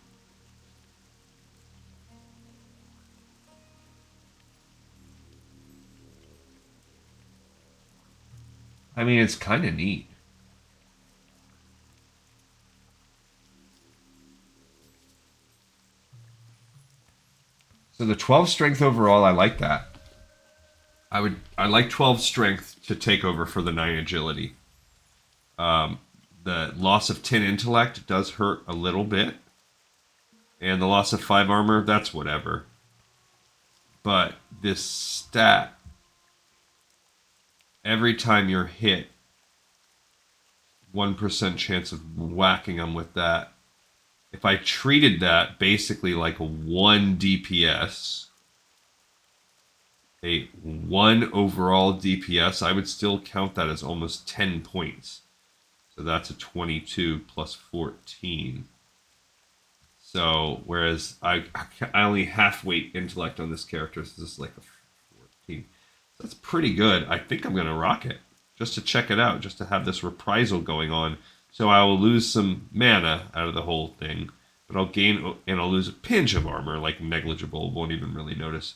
I mean, it's kind of neat. So the 12 strength overall, I like that. I like 12 strength to take over for the 9 agility. The loss of 10 intellect does hurt a little bit. And the loss of 5 armor, that's whatever. But this stat, every time you're hit, 1% chance of whacking them with that. If I treated that basically like a 1 DPS, a 1 overall DPS, I would still count that as almost 10 points. So that's a 22 plus 14. So, whereas I only half-weight intellect on this character, so this is like a 14. That's pretty good. I think I'm going to rock it, just to check it out, just to have this reprisal going on. So I will lose some mana out of the whole thing, but I'll gain, and I'll lose a pinch of armor, like negligible, won't even really notice.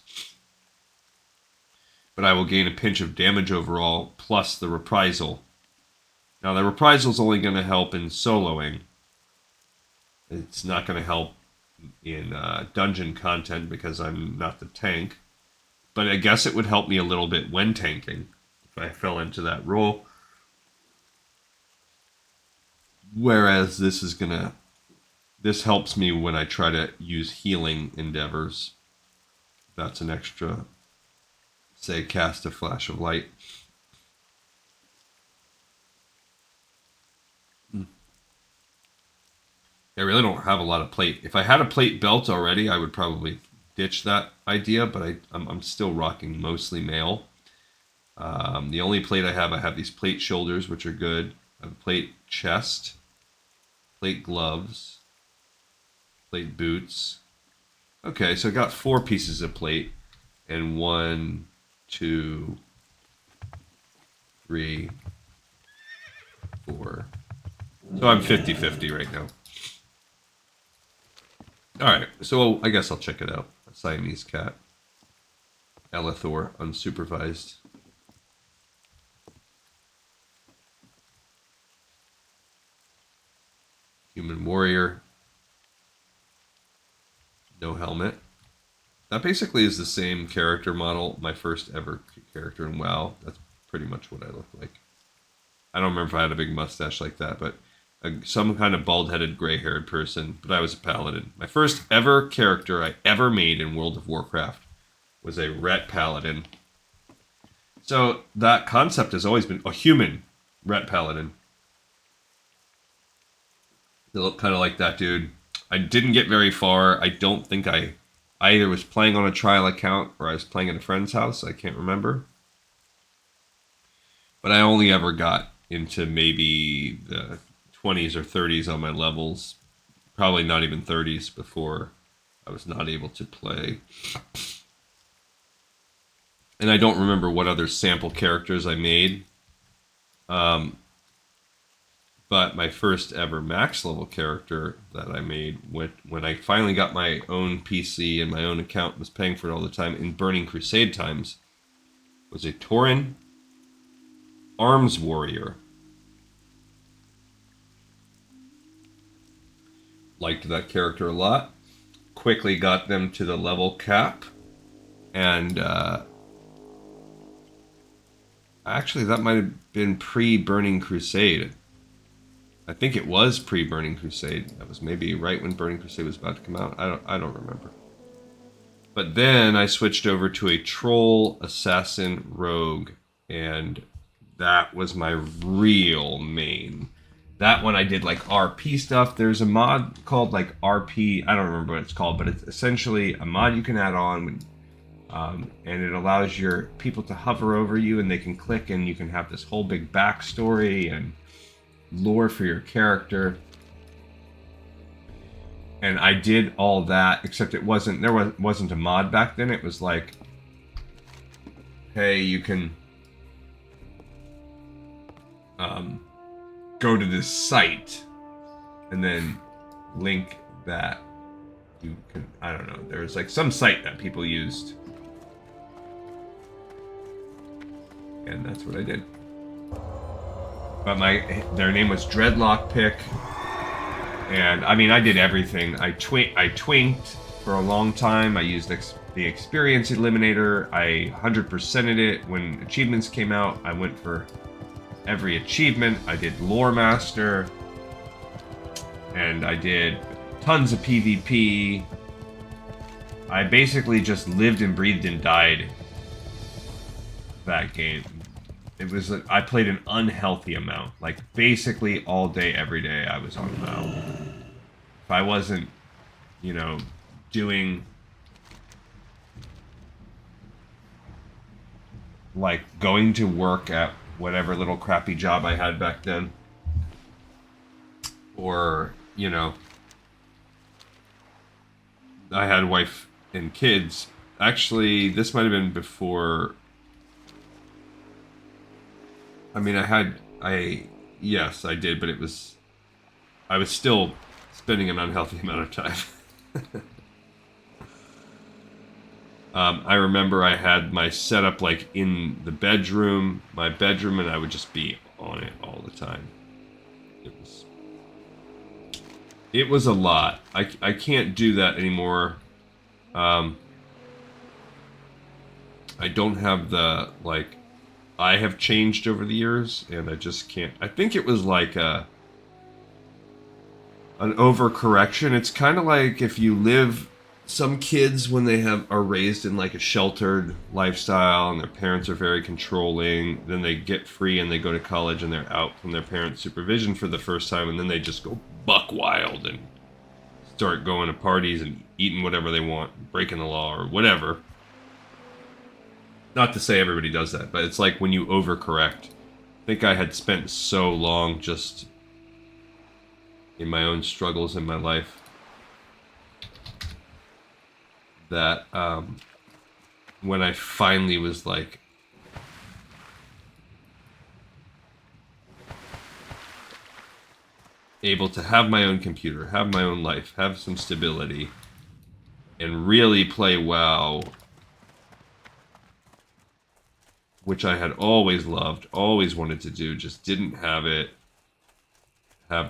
But I will gain a pinch of damage overall, plus the reprisal. Now the reprisal is only going to help in soloing. It's not going to help in dungeon content because I'm not the tank. But I guess it would help me a little bit when tanking, if I fell into that role. Whereas this helps me when I try to use healing endeavors. That's an extra, say, cast a flash of light. I really don't have a lot of plate. If I had a plate belt already, I would probably ditch that idea, but I'm still rocking mostly mail. The only plate I have these plate shoulders, which are good. I have a plate chest, plate gloves, plate boots. Okay, so I got 4 pieces of plate, and 1, 2, 3, 4. So I'm 50-50 right now. Alright, so I guess I'll check it out. A Siamese cat. Elithor, unsupervised. Human warrior. No helmet. That basically is the same character model, my first ever character in WoW. That's pretty much what I look like. I don't remember if I had a big mustache like that, but some kind of bald-headed, gray-haired person. But I was a paladin. My first ever character I ever made in World of Warcraft was a Ret Paladin. So that concept has always been a human Ret Paladin. They look kind of like that dude. I didn't get very far. I don't think I either was playing on a trial account or I was playing at a friend's house. I can't remember. But I only ever got into maybe the 20s or 30s on my levels. Probably not even 30s before I was not able to play. And I don't remember what other sample characters I made. But my first ever max level character that I made when I finally got my own PC and my own account, was paying for it all the time in Burning Crusade times, was a Tauren arms warrior. Liked that character a lot. Quickly got them to the level cap. And actually that might have been pre-Burning Crusade. I think it was pre-Burning Crusade. That was maybe right when Burning Crusade was about to come out. I don't remember. But then I switched over to a troll assassin rogue, and that was my real main. That one I did like RP stuff. There's a mod called like RP. I don't remember what it's called, but it's essentially a mod you can add on, and it allows your people to hover over you, and they can click, and you can have this whole big backstory and lore for your character. And I did all that, except it wasn't a mod back then. It was like, hey, you can go to this site and then link that you can, I don't know, there was like some site that people used, and that's what I did. But their name was Dreadlock Pick, and I mean I did everything. I twinked for a long time. I used the experience eliminator. I 100%ed it when achievements came out. I went for every achievement. I did Lore Master, and I did tons of PvP. I basically just lived and breathed and died that game. It was, I played an unhealthy amount. Like, basically all day, every day, I was on WoW. If I wasn't, you know, doing, like, going to work at whatever little crappy job I had back then, or, you know, I had a wife and kids. Actually, this might have been before. I mean, yes, I did, but I was still spending an unhealthy amount of time. I remember I had my setup like in the bedroom, my bedroom, and I would just be on it all the time. It was a lot. I can't do that anymore. I don't have the, like, I have changed over the years, and I just can't. I think it was like an overcorrection. It's kind of like if you live some kids, when they are raised in like a sheltered lifestyle and their parents are very controlling, then they get free and they go to college and they're out from their parents' supervision for the first time, and then they just go buck wild and start going to parties and eating whatever they want, breaking the law or whatever. Not to say everybody does that, but it's like when you overcorrect. I think I had spent so long just in my own struggles in my life that when I finally was like able to have my own computer, have my own life, have some stability, and really play WoW, which I had always loved, always wanted to do, just didn't have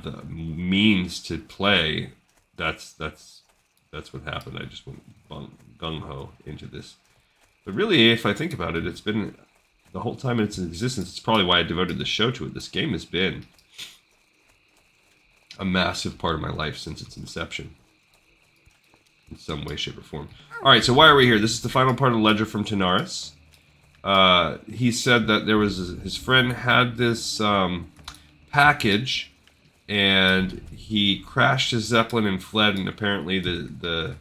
the means to play. That's what happened. I just went gung-ho into this. But really, if I think about it, it's been, the whole time in its existence, it's probably why I devoted the show to it. This game has been a massive part of my life since its inception. In some way, shape, or form. Alright, so why are we here? This is the final part of the ledger from Tanaris. He said that there was his friend had this package, and he crashed his Zeppelin and fled, and apparently the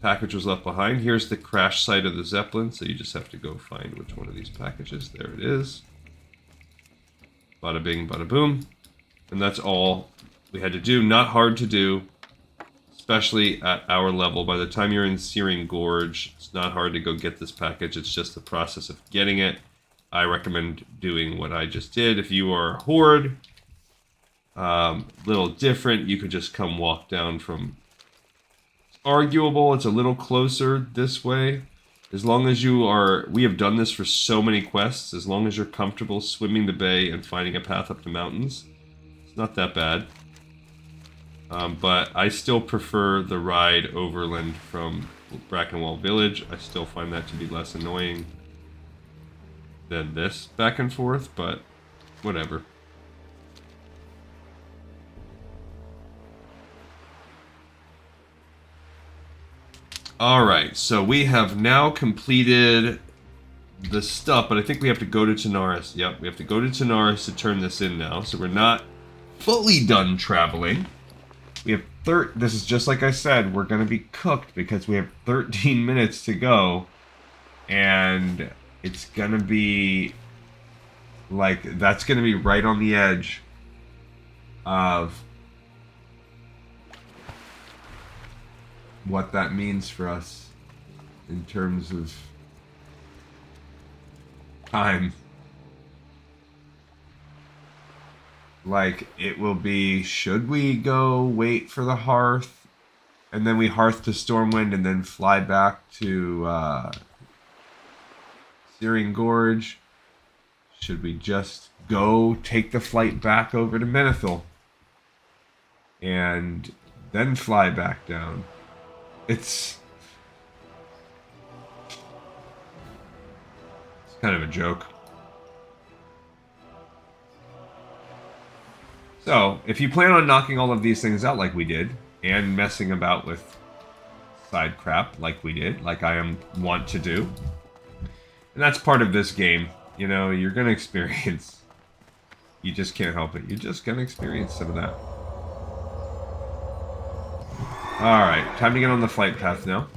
package was left behind. Here's the crash site of the Zeppelin, so you just have to go find which one of these packages. There it is. Bada bing, bada boom. And that's all we had to do. Not hard to do, especially at our level. By the time you're in Searing Gorge, it's not hard to go get this package. It's just the process of getting it. I recommend doing what I just did. If you are a horde, little different. You could just come walk down from... It's arguable. It's a little closer this way. As long as you are... We have done this for so many quests. As long as you're comfortable swimming the bay and finding a path up the mountains, it's not that bad. But I still prefer the ride overland from Brackenwall Village. I still find that to be less annoying than this back and forth, but whatever. Alright, so we have now completed the stuff, but I think we have to go to Tanaris. Yep, we have to go to Tanaris to turn this in now, so we're not fully done traveling. We have this is just like I said, we're going to be cooked because we have 13 minutes to go, and it's going to be like, that's going to be right on the edge of what that means for us in terms of time. Like, it will be, should we go wait for the hearth, and then we hearth to Stormwind, and then fly back to Searing Gorge? Should we just go take the flight back over to Menace and then fly back down? It's kind of a joke. So, if you plan on knocking all of these things out like we did, and messing about with side crap like we did, like I want to do, and that's part of this game, you know, you're going to experience, you just can't help it, you're just going to experience some of that. Alright, time to get on the flight path now.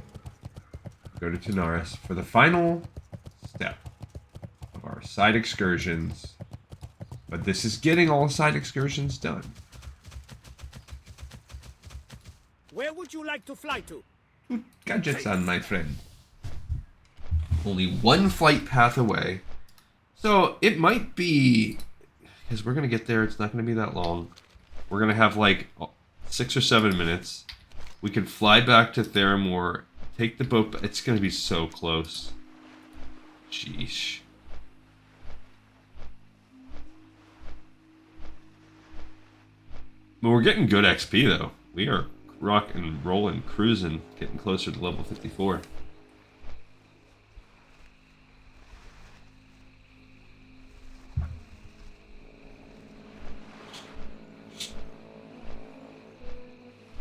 Go to Tanaris for the final step of our side excursions. But this is getting all side excursions done. Where would you like to fly to? Gadgets on, my friend. Only one flight path away. So it might be, because we're going to get there, it's not going to be that long. We're going to have like 6 or 7 minutes. We can fly back to Theramore, take the boat. It's going to be so close. Sheesh. But we're getting good XP, though. We are rocking, rolling, cruising, getting closer to level 54.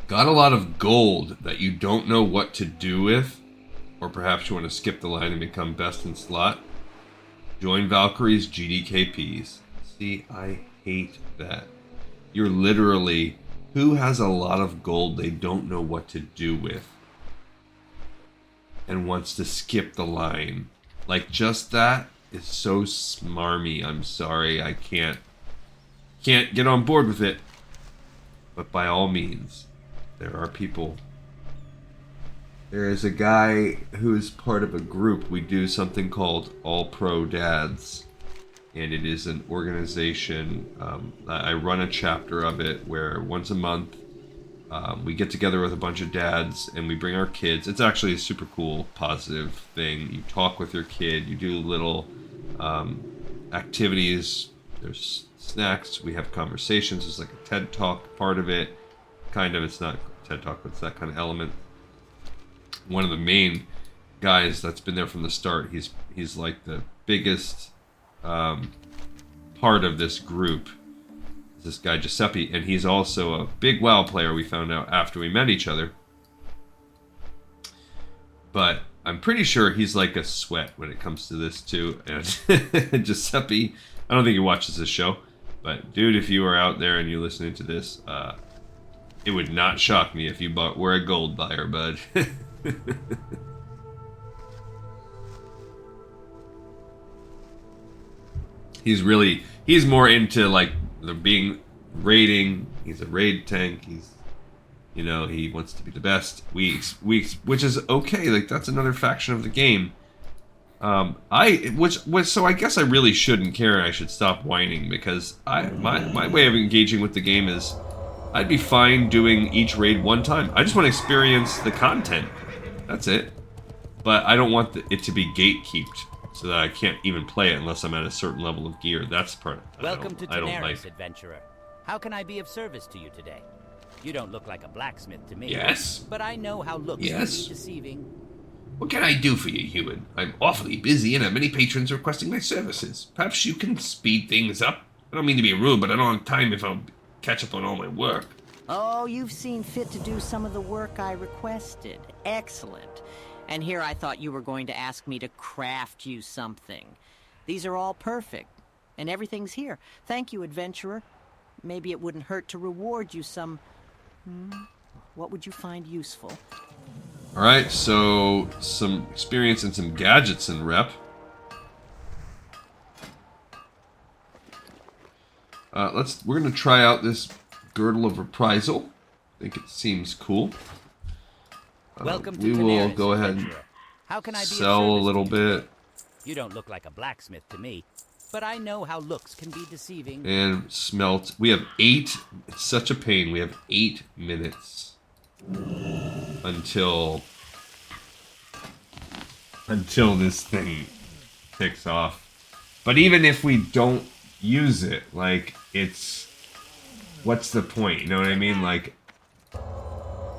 Got a lot of gold that you don't know what to do with, or perhaps you want to skip the line and become best in slot. Join Valkyrie's GDKPs. See, I hate that. You're literally, who has a lot of gold they don't know what to do with and wants to skip the line? Like, just that is so smarmy. I'm sorry, I can't get on board with it. But by all means, there are people. There is a guy who is part of a group. We do something called All Pro Dads, and it is an organization. I run a chapter of it where once a month we get together with a bunch of dads and we bring our kids. It's actually a super cool, positive thing. You talk with your kid. You do little activities. There's snacks. We have conversations. There's like a TED Talk part of it. Kind of. It's not TED Talk, but it's that kind of element. One of the main guys that's been there from the start. He's like the biggest part of this group. This guy Giuseppe, and he's also a big WoW player. We found out after we met each other. But I'm pretty sure he's like a sweat when it comes to this too. And Giuseppe, I don't think he watches this show, but dude, if you are out there and you're listening to this, it would not shock me if you were a gold buyer, bud. He's more into like the being raiding. He's a raid tank. He wants to be the best. Which is okay. Like, that's another faction of the game. So I guess I really shouldn't care. I should stop whining, because my way of engaging with the game is I'd be fine doing each raid one time. I just want to experience the content. That's it. But I don't want it to be gatekeeped, so that I can't even play it unless I'm at a certain level of gear. That's the part Welcome to Tanaris, like. adventurer. How can I be of service to you today? You don't look like a blacksmith to me. Yes. But I know how looks can be deceiving. What can I do for you, human? I'm awfully busy and have many patrons requesting my services. Perhaps you can speed things up? I don't mean to be rude, but I don't have time if I'll catch up on all my work. Oh, you've seen fit to do some of the work I requested. Excellent. And here I thought you were going to ask me to craft you something. These are all perfect, and everything's here. Thank you, adventurer. Maybe it wouldn't hurt to reward you some... What would you find useful? Alright, so some experience and some gadgets in rep. We're gonna try out this Girdle of Reprisal. I think it seems cool. Welcome to we will Tanaris, go ahead and adventurer. How can I be of sell a service little to you? bit. You don't look like a blacksmith to me, but I know how looks can be deceiving. And smelt. We have 8. It's such a pain. We have 8 minutes until this thing picks off. But even if we don't use it, like, what's the point? You know what I mean? Like,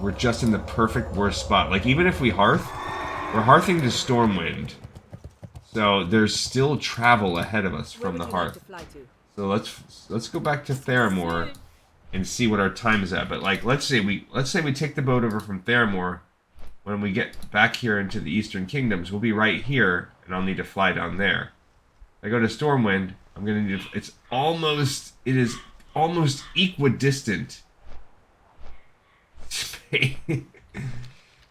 we're just in the perfect worst spot. Like, even if we hearth, we're hearthing to Stormwind. So there's still travel ahead of us from the hearth. So let's go back to Theramore and see what our time is at. But like, let's say we take the boat over from Theramore. When we get back here into the Eastern Kingdoms, we'll be right here, and I'll need to fly down there. If I go to Stormwind, I'm gonna need to, it is almost equidistant.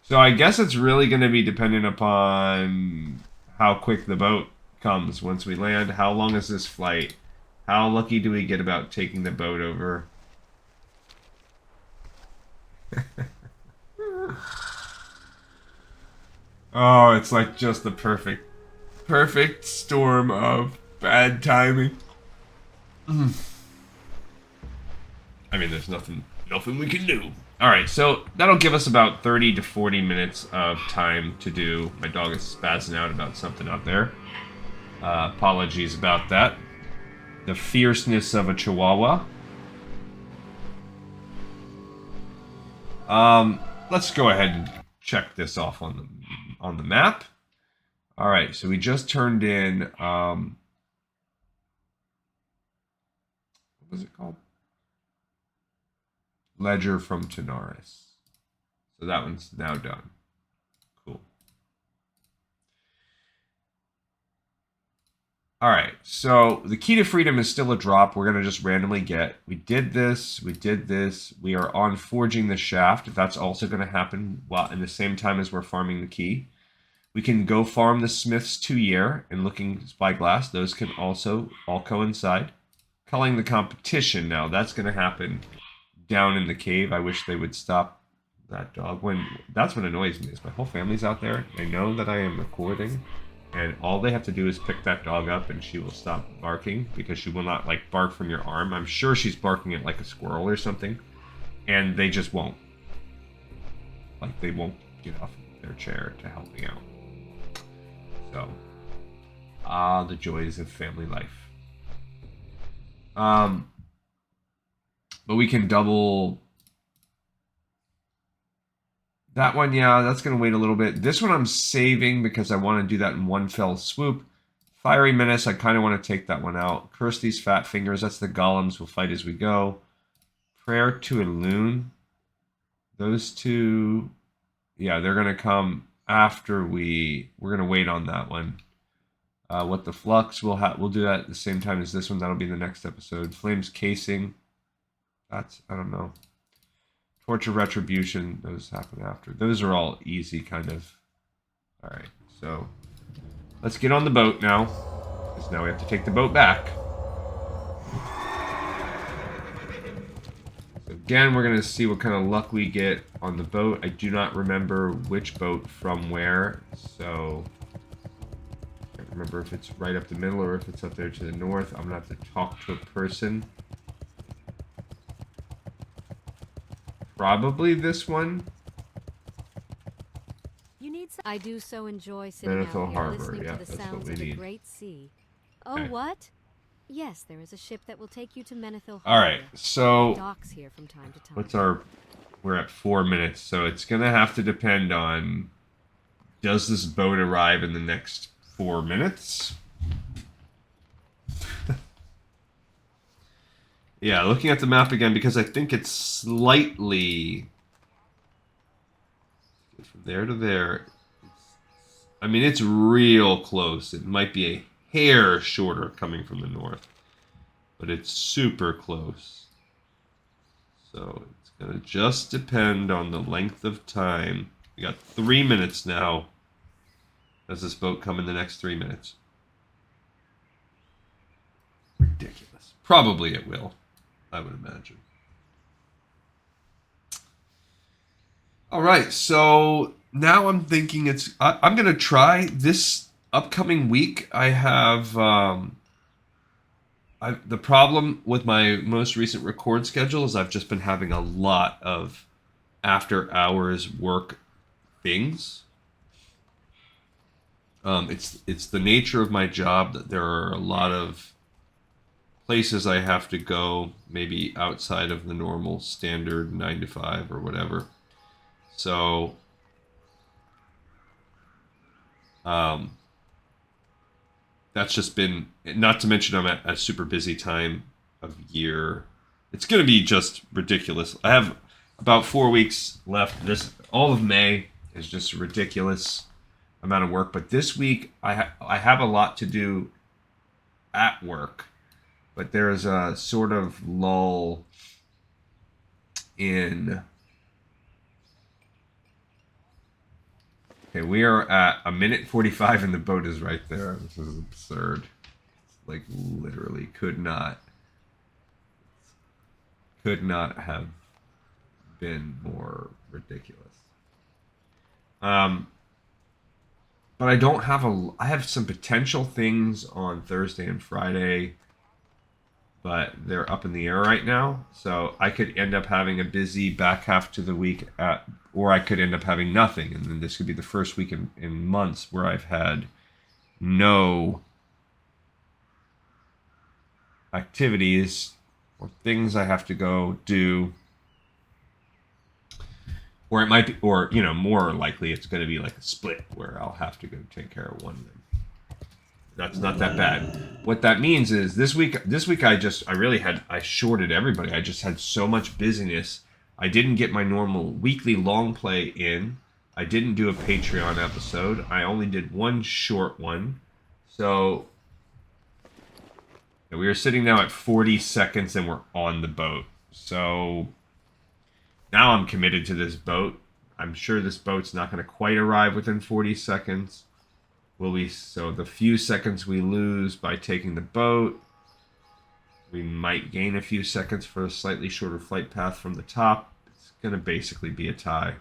So I guess it's really gonna be dependent upon how quick the boat comes once we land. How long is this flight? How lucky do we get about taking the boat over? Oh, it's like just the perfect storm of bad timing. I mean, there's nothing we can do. Alright, so that'll give us about 30 to 40 minutes of time to do. My dog is spazzing out about something out there. Apologies about that. The fierceness of a chihuahua. Let's go ahead and check this off on the map. Alright, so we just turned in, what was it called? Ledger from Tanaris. So that one's now done. Cool. All right, so the key to freedom is still a drop. We're going to just randomly get. We did this. We did this. We are on forging the shaft. That's also going to happen while in the same time as we're farming the key. We can go farm the smith's Tuyere and looking Spyglass. Those can also all coincide. Culling the competition now. That's going to happen down in the cave. I wish they would stop that dog. That's what annoys me is my whole family's out there. They know that I am recording, and all they have to do is pick that dog up, and she will stop barking because she will not like bark from your arm. I'm sure she's barking at like a squirrel or something, and they just won't. Like they won't get off their chair to help me out. So, the joys of family life. But we can double. That one, yeah, that's going to wait a little bit. This one I'm saving because I want to do that in one fell swoop. Fiery Menace, I kind of want to take that one out. Curse these fat fingers, that's the golems. We'll fight as we go. Prayer to a loon. Those two, yeah, they're going to come after we're going to wait on that one. What the Flux, we'll do that at the same time as this one. That'll be the next episode. Flames Casing. That's, I don't know. Torture Retribution, those happen after. Those are all easy, kind of. Alright, so let's get on the boat now. Because now we have to take the boat back. So again, we're going to see what kind of luck we get on the boat. I do not remember which boat from where, so I can't remember if it's right up the middle or if it's up there to the north. I'm going to have to talk to a person. Probably this one. You need some. I do so enjoy sitting Menace out here Harbor, listening yeah, to the that's what sounds we of the need. great sea. Oh, Okay. what? Yes, there is a ship that will take you to Menace Harbor. All right, so Docks here from time to time. what's our? We're at 4 minutes, so it's gonna have to depend on. Does this boat arrive in the next 4 minutes? Yeah, looking at the map again because I think it's slightly from there to there. I mean, it's real close. It might be a hair shorter coming from the north, but it's super close. So it's gonna just depend on the length of time. We got 3 minutes now. Does this boat come in the next 3 minutes? Ridiculous. Probably it will. I would imagine. All right, so now I'm thinking I'm going to try this upcoming week. I have the problem with my most recent record schedule is I've just been having a lot of after hours work things. It's the nature of my job that there are a lot of places I have to go, maybe outside of the normal standard 9 to 5 or whatever. So, that's just been, not to mention I'm at a super busy time of year. It's going to be just ridiculous. I have about 4 weeks left. All of May is just a ridiculous amount of work. But this week, I have a lot to do at work. But there's a sort of lull in. Okay, we are at 1:45 and the boat is right there. This is absurd. It's like literally could not have been more ridiculous. But I don't have I have some potential things on Thursday and Friday, but they're up in the air right now. So I could end up having a busy back half to the week, or I could end up having nothing. And then this could be the first week in months where I've had no activities or things I have to go do. Or it might be, or, you know, more likely it's going to be like a split where I'll have to go take care of one of them. That's not that bad. What that means is this week I shorted everybody. I just had so much busyness I didn't get my normal weekly long play in. I didn't do a Patreon episode. I only did one short one. So we are sitting now at 40 seconds and we're on the boat. So now I'm committed to this boat. I'm sure this boat's not going to quite arrive within 40 seconds. So the few seconds we lose by taking the boat, we might gain a few seconds for a slightly shorter flight path from the top. It's going to basically be a tie.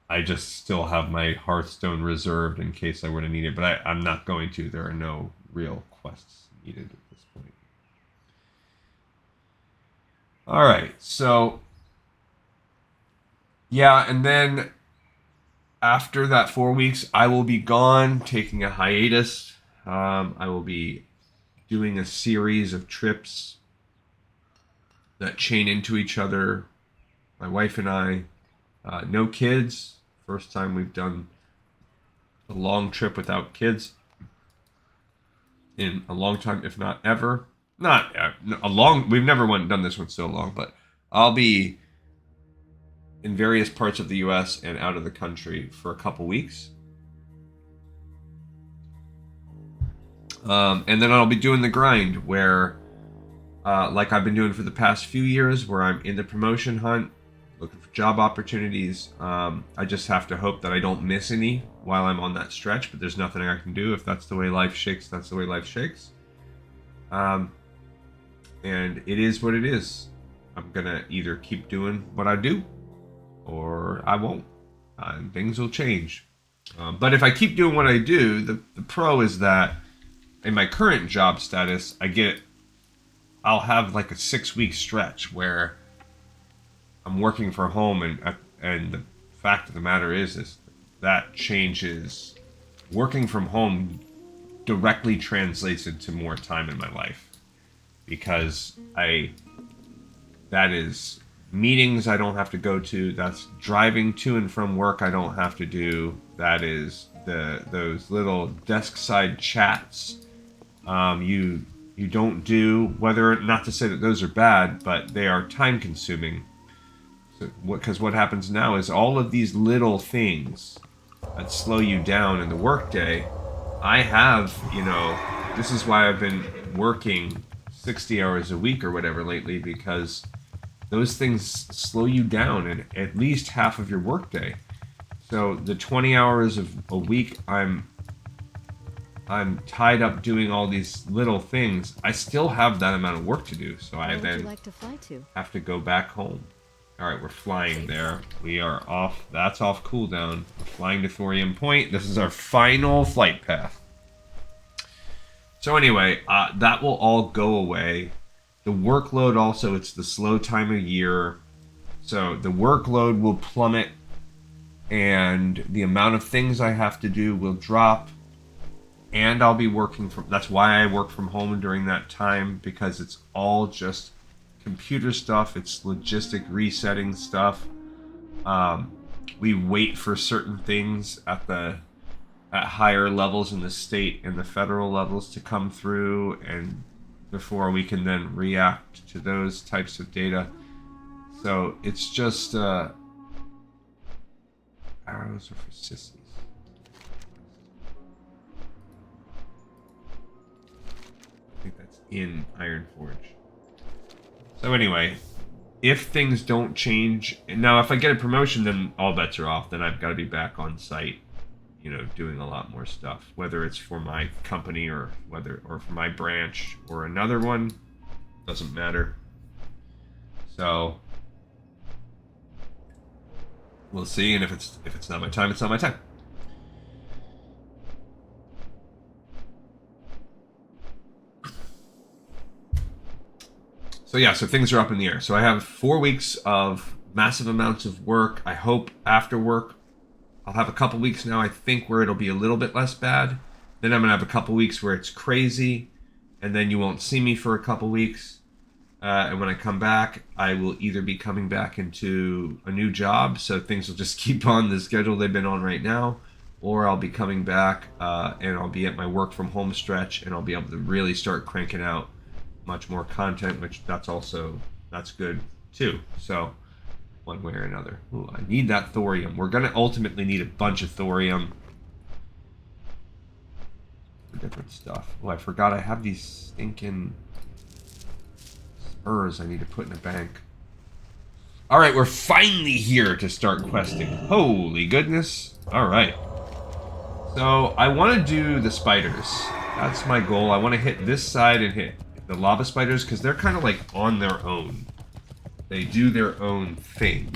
I just still have my Hearthstone reserved in case I were to need it, but I'm not going to. There are no real quests needed at this point. Alright, so yeah, and then after that 4 weeks, I will be gone, taking a hiatus. I will be doing a series of trips that chain into each other. My wife and I, no kids. First time we've done a long trip without kids in a long time, if not ever. Not a long. We've never done this one so long, but I'll be in various parts of the U.S. and out of the country for a couple weeks. And then I'll be doing the grind where, like I've been doing for the past few years, where I'm in the promotion hunt, looking for job opportunities. I just have to hope that I don't miss any while I'm on that stretch, but there's nothing I can do. If that's the way life shakes, that's the way life shakes. And it is what it is. I'm going to either keep doing what I do, or I won't. And things will change. But if I keep doing what I do, the pro is that in my current job status, I'll have like a 6-week stretch where I'm working from home, and the fact of the matter is that changes. Working from home directly translates into more time in my life, because that is meetings I don't have to go to. That's driving to and from work I don't have to do. That is those little desk side chats you don't do. Whether, not to say that those are bad, but they are time consuming. Because what happens now is all of these little things that slow you down in the workday. I have, this is why I've been working 60 hours a week or whatever lately, because those things slow you down in at least half of your workday. So the 20 hours of a week I'm tied up doing all these little things. I still have that amount of work to do, so I then have to go back home. All right, we're flying there. We are off. That's off cooldown. We're flying to Thorium Point. This is our final flight path. So anyway, that will all go away. The workload also, it's the slow time of year. So the workload will plummet, and the amount of things I have to do will drop. And I'll be working from... That's why I work from home during that time, because it's all just computer stuff. It's logistic resetting stuff. We wait for certain things at higher levels in the state and the federal levels to come through, and before we can then react to those types of data. So it's just arrows are for sissies. I think that's in Ironforge. So anyway, if things don't change, now if I get a promotion, then all bets are off. Then I've got to be back on site, doing a lot more stuff, whether it's for my company or for my branch or another one, doesn't matter. So we'll see, and if it's not my time, it's not my time. So yeah, so things are up in the air. So I have 4 weeks of massive amounts of work. I hope after work, I'll have a couple weeks now, I think, where it'll be a little bit less bad. Then I'm going to have a couple weeks where it's crazy, and then you won't see me for a couple weeks. And when I come back, I will either be coming back into a new job, so things will just keep on the schedule they've been on right now, or I'll be coming back and I'll be at my work from home stretch, and I'll be able to really start cranking out much more content, which that's good. too. So, one way or another. Ooh, I need that thorium. We're gonna ultimately need a bunch of thorium for different stuff. Oh, I forgot I have these stinking spurs I need to put in a bank. Alright, we're finally here to start questing. Holy goodness. Alright. So, I want to do the spiders. That's my goal. I want to hit this side and hit the lava spiders, because they're kind of like on their own. They do their own thing.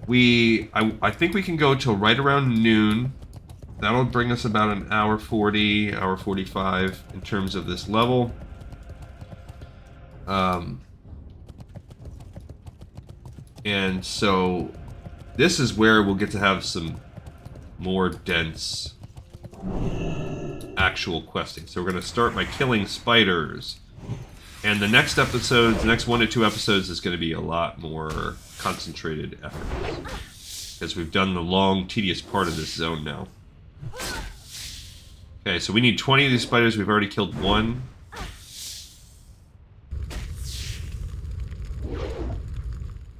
I think we can go till right around noon. That'll bring us about an hour 40, hour 45 in terms of this level. And so this is where we'll get to have some more dense actual questing. So we're going to start by killing spiders. And the next episodes, the next 1 to 2 episodes is going to be a lot more concentrated effort. Because we've done the long, tedious part of this zone now. Okay, so we need 20 of these spiders. We've already killed 1.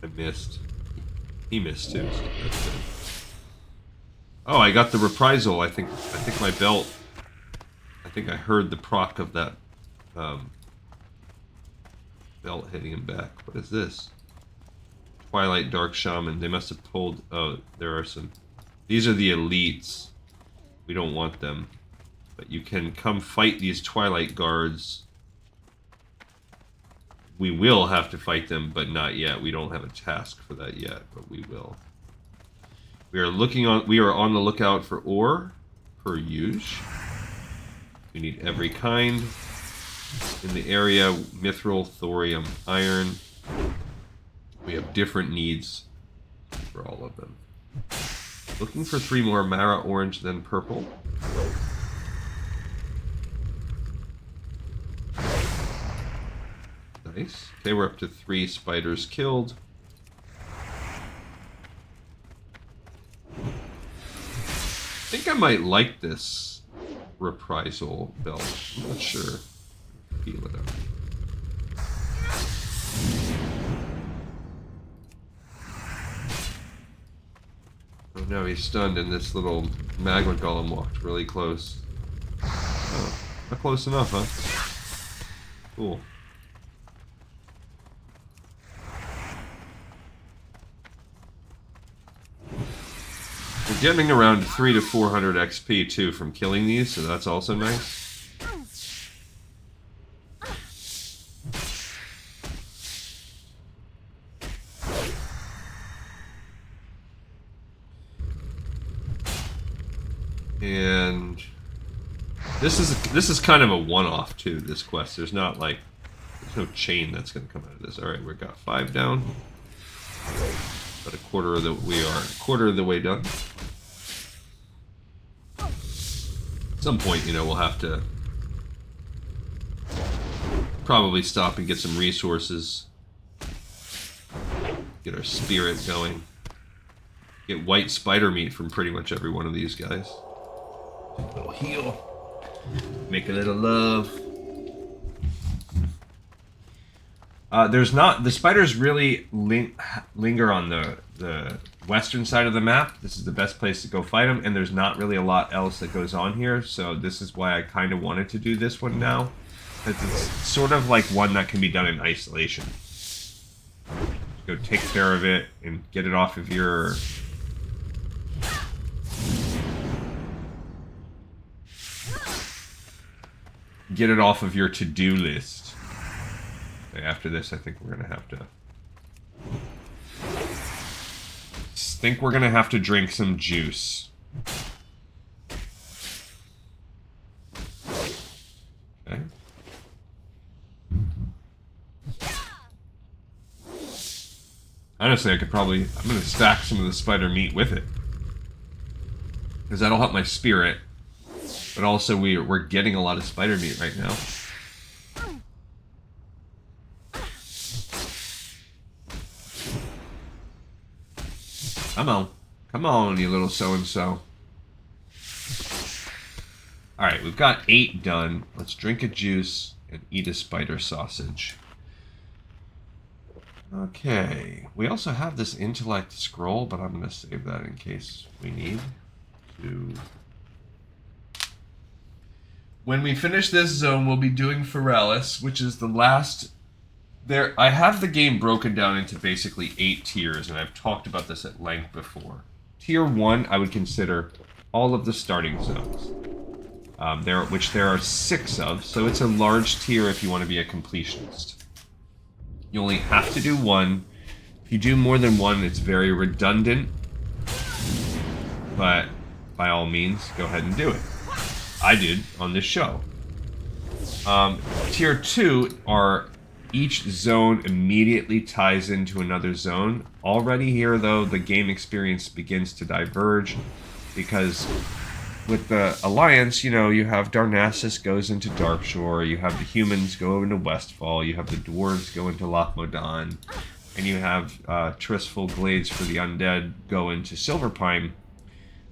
I missed. He missed too. So that's good. Oh, I got the reprisal. I think my belt. I think I heard the proc of that belt hitting him back. What is this? Twilight Dark Shaman. They must have pulled. Oh, there are some. These are the elites. We don't want them, but you can come fight these Twilight guards. We will have to fight them, but not yet. We don't have a task for that yet, but we will. We are on the lookout for ore, per usual. We need every kind in the area: mithril, thorium, iron. We have different needs for all of them. Looking for 3 more: Mara, orange, then purple. Nice. Okay, we're up to 3 spiders killed. I think I might like this reprisal belt. I'm not sure. Feel it out. Oh no, he's stunned, and this little magma golem walked really close. Oh, not close enough, huh? Cool. We're getting around 300 to 400 XP too from killing these, so that's also nice. And this is kind of a one-off too. This quest, there's no chain that's going to come out of this. All right, we've got 5 down. About a quarter of the way done. At some point, we'll have to probably stop and get some resources. Get our spirit going. Get white spider meat from pretty much every one of these guys. A little heal. Make a little love. The spiders really linger on the western side of the map. This is the best place to go fight them, and there's not really a lot else that goes on here, so this is why I kind of wanted to do this one now. Because it's sort of like one that can be done in isolation. Go take care of it and get it off of your... Get it off of your to-do list. After this, I think we're gonna have to drink some juice. Okay. Honestly, I'm gonna stack some of the spider meat with it, because that'll help my spirit. But also, we're getting a lot of spider meat right now. Come on, you little so-and-so. Alright, we've got 8 done. Let's drink a juice and eat a spider sausage. Okay, we also have this intellect scroll, but I'm going to save that in case we need to. When we finish this zone, we'll be doing Feralis, which is the last. There, I have the game broken down into basically 8 tiers, and I've talked about this at length before. Tier 1, I would consider all of the starting zones, which there are 6 of, so it's a large tier if you want to be a completionist. You only have to do 1. If you do more than 1, it's very redundant, but by all means, go ahead and do it. I did on this show. Tier 2 are each zone immediately ties into another zone. Already here, though, the game experience begins to diverge because with the Alliance, you know, you have Darnassus goes into Darkshore, you have the humans go into Westfall, you have the dwarves go into Loch Modan, and you have Tristful Glades for the undead go into Silverpine,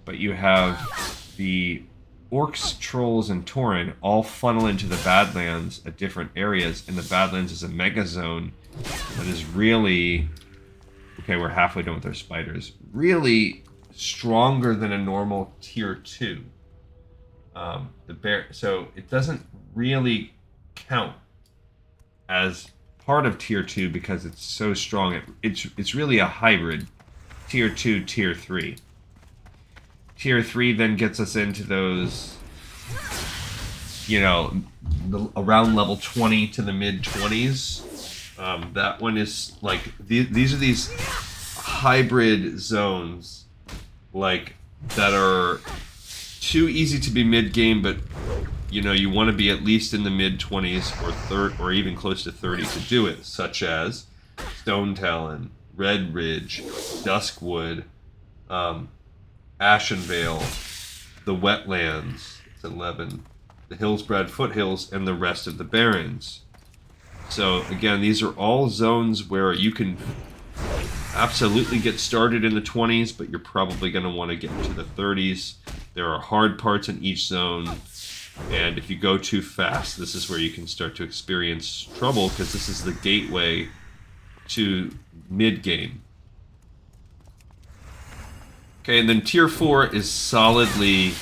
but you have the Orcs, Trolls, and Tauren all funnel into the Badlands at different areas, and the Badlands is a mega zone that is really... Okay, we're halfway done with our spiders. Really stronger than a normal tier 2. So it doesn't really count as part of tier 2 because it's so strong. It's really a hybrid tier 2, tier 3. Tier 3 then gets us into those, you know, around level 20 to the mid-20s. That one is, like, these are these hybrid zones, like, that are too easy to be mid-game, but, you know, you want to be at least in the mid-20s or even close to 30 to do it, such as Stone Talon, Red Ridge, Duskwood, Ashenvale, the Wetlands, it's 11, the Hillsbrad Foothills, and the rest of the Barrens. So, again, these are all zones where you can absolutely get started in the 20s, but you're probably going to want to get into the 30s. There are hard parts in each zone, and if you go too fast, this is where you can start to experience trouble, because this is the gateway to mid-game. Okay, and then tier 4 is solidly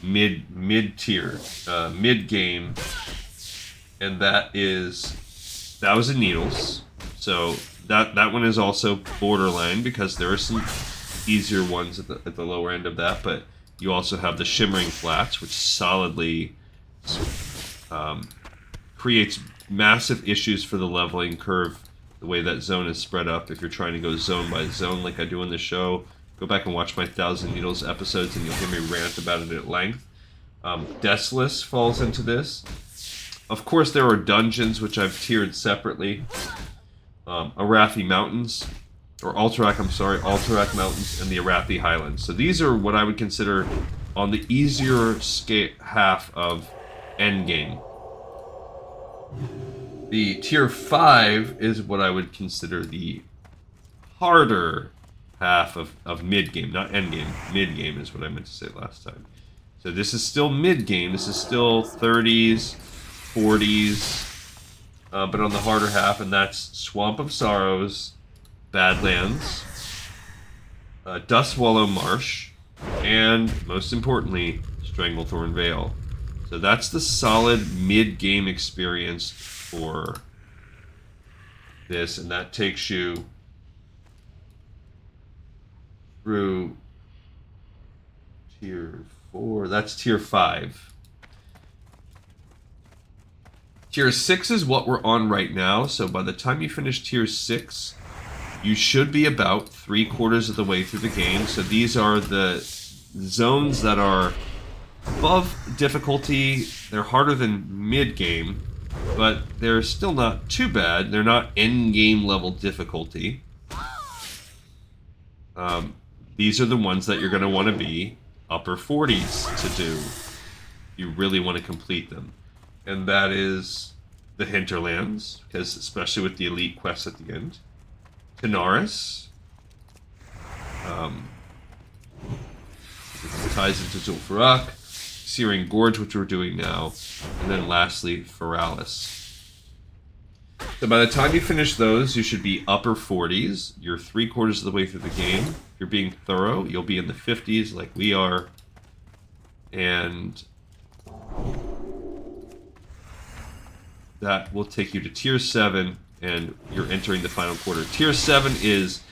mid-tier, mid-game, and that is 1,000 Needles. So that one is also borderline because there are some easier ones at the lower end of that, but you also have the Shimmering Flats, which solidly creates massive issues for the leveling curve, the way that zone is spread up. If you're trying to go zone by zone like I do in the show, go back and watch my 1,000 Needles episodes and you'll hear me rant about it at length. Desolus falls into this. Of course, there are dungeons, which I've tiered separately. Arathi Mountains, or Alterac Mountains, and the Arathi Highlands. So these are what I would consider on the easier half of endgame. The tier 5 is what I would consider the harder half of mid-game, not endgame. Mid-game is what I meant to say last time. So this is still mid-game. This is still 30s, 40s, but on the harder half, and that's Swamp of Sorrows, Badlands, Dustwallow Marsh, and, most importantly, Stranglethorn Vale. So that's the solid mid-game experience for this, and that takes you through tier 4. That's tier 5. Tier 6 is what we're on right now, so by the time you finish tier 6, you should be about 3/4 of the way through the game. So these are the zones that are above difficulty. They're harder than mid-game, but they're still not too bad. They're not end-game level difficulty. These are the ones that you're going to want to be upper 40s to do. You really want to complete them. And that is the Hinterlands, because especially with the elite quests at the end. Tanaris. It ties into Zul'Farrak. Searing Gorge, which we're doing now. And then lastly, Feralis. So by the time you finish those, you should be upper 40s. You're 3/4 of the way through the game. If you're being thorough, you'll be in the 50s like we are. And that will take you to Tier 7, and you're entering the final quarter. Tier 7 is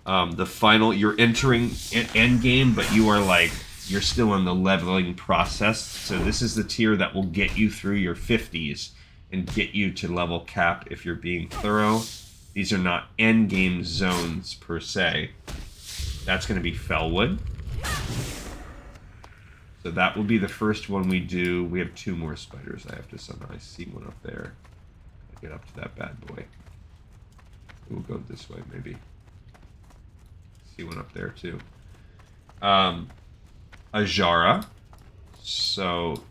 the final. You're entering end game, but you're still in the leveling process. So this is the tier that will get you through your 50s and get you to level cap if you're being thorough. These are not end game zones per se. That's going to be Fellwood. So that will be the first one we do. We have 2 more spiders. I have to somehow see one up there. I'll get up to that bad boy. We'll go this way maybe. See one up there too. Ajara. So,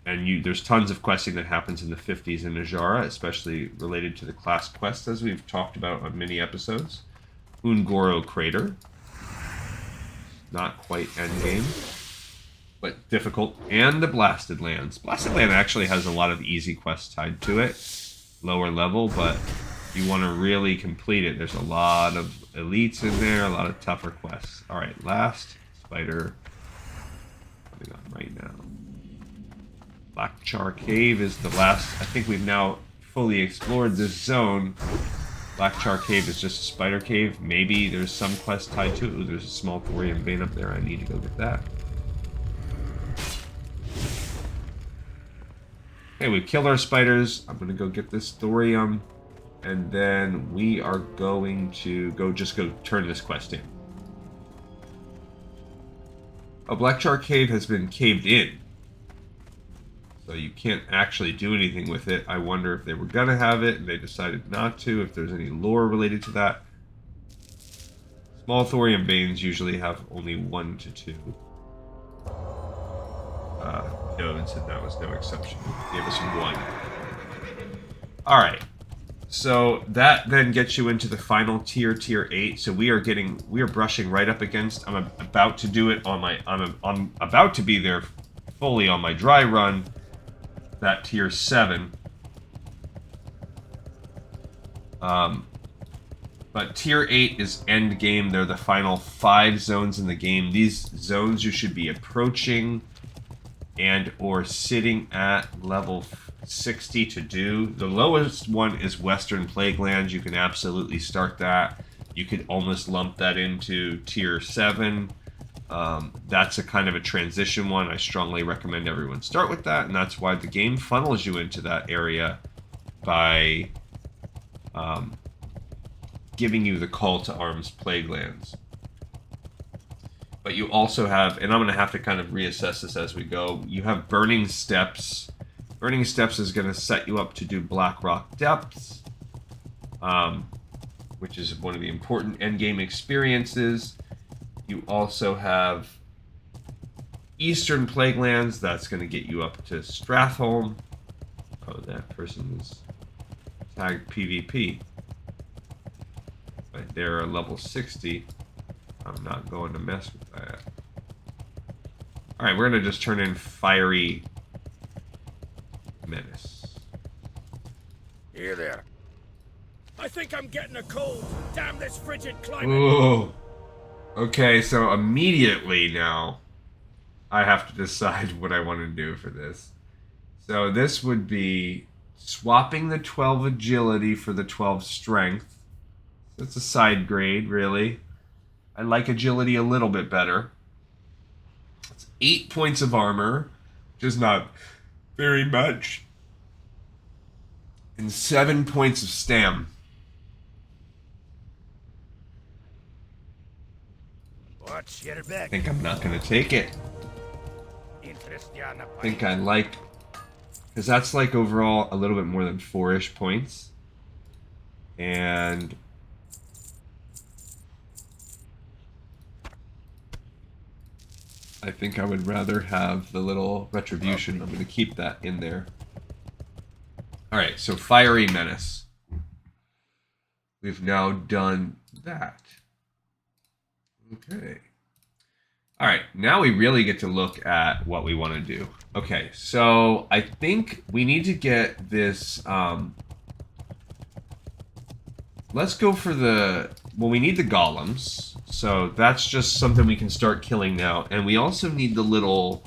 and there's tons of questing that happens in the 50s in Ajara, especially related to the class quests, as we've talked about on many episodes. Ungoro Crater. Not quite endgame, but difficult. And the Blasted Lands. Blasted Land actually has a lot of easy quests tied to it. Lower level, but if you want to really complete it, there's a lot of elites in there, a lot of tougher quests. Alright, last spider coming on right now. Black Char Cave is the last. I think we've now fully explored this zone. Black Char Cave is just a spider cave. Maybe there's some quest tied to it. Ooh, there's a small thorium vein up there. I need to go get that. Okay, we've killed our spiders. I'm going to go get this thorium. And then we are going to go turn this quest in. A Black Char Cave has been caved in. So you can't actually do anything with it. I wonder if they were going to have it and they decided not to, if there's any lore related to that. Small thorium veins usually have only 1 to 2 nodes, and that was no exception. They gave us 1. Alright. So that then gets you into the final tier, Tier 8. So we are brushing right up against. I'm about to do it on my. I'm about to be there fully on my dry run. That Tier 7. But Tier 8 is end game. They're the final 5 zones in the game. These zones you should be approaching and or sitting at level 60 to do. The lowest one is Western Plaguelands. You can absolutely start that. You could almost lump that into Tier 7. That's a kind of a transition one. I strongly recommend everyone start with that, and that's why the game funnels you into that area by giving you the call to arms Plaguelands. But you also have, and I'm going to have to kind of reassess this as we go, you have Burning Steps. Burning Steps is going to set you up to do Black Rock Depths, which is one of the important endgame experiences. You also have Eastern Plaguelands. That's going to get you up to Stratholme. Oh, that person is tagged PvP. But they're level 60. I'm not going to mess with that. Alright, we're going to just turn in Fiery Menace. Here there. I think I'm getting a cold. Damn this frigid climate. Ooh. Okay, so immediately now I have to decide what I want to do for this. So this would be swapping the 12 agility for the 12 strength. It's a side grade, really. I like agility a little bit better. It's 8 points of armor, which is not very much. And 7 points of stam. Watch your back. I think I'm not going to take it. I think I like... Because that's like overall a little bit more than 4-ish points. And... I think I would rather have the little retribution. I'm going to keep that in there. Alright, so Fiery Menace. We've now done that. Okay. Alright, now we really get to look at what we want to do. Okay, so I think we need to get this let's go for the... Well, we need the golems. So that's just something we can start killing now. And we also need the little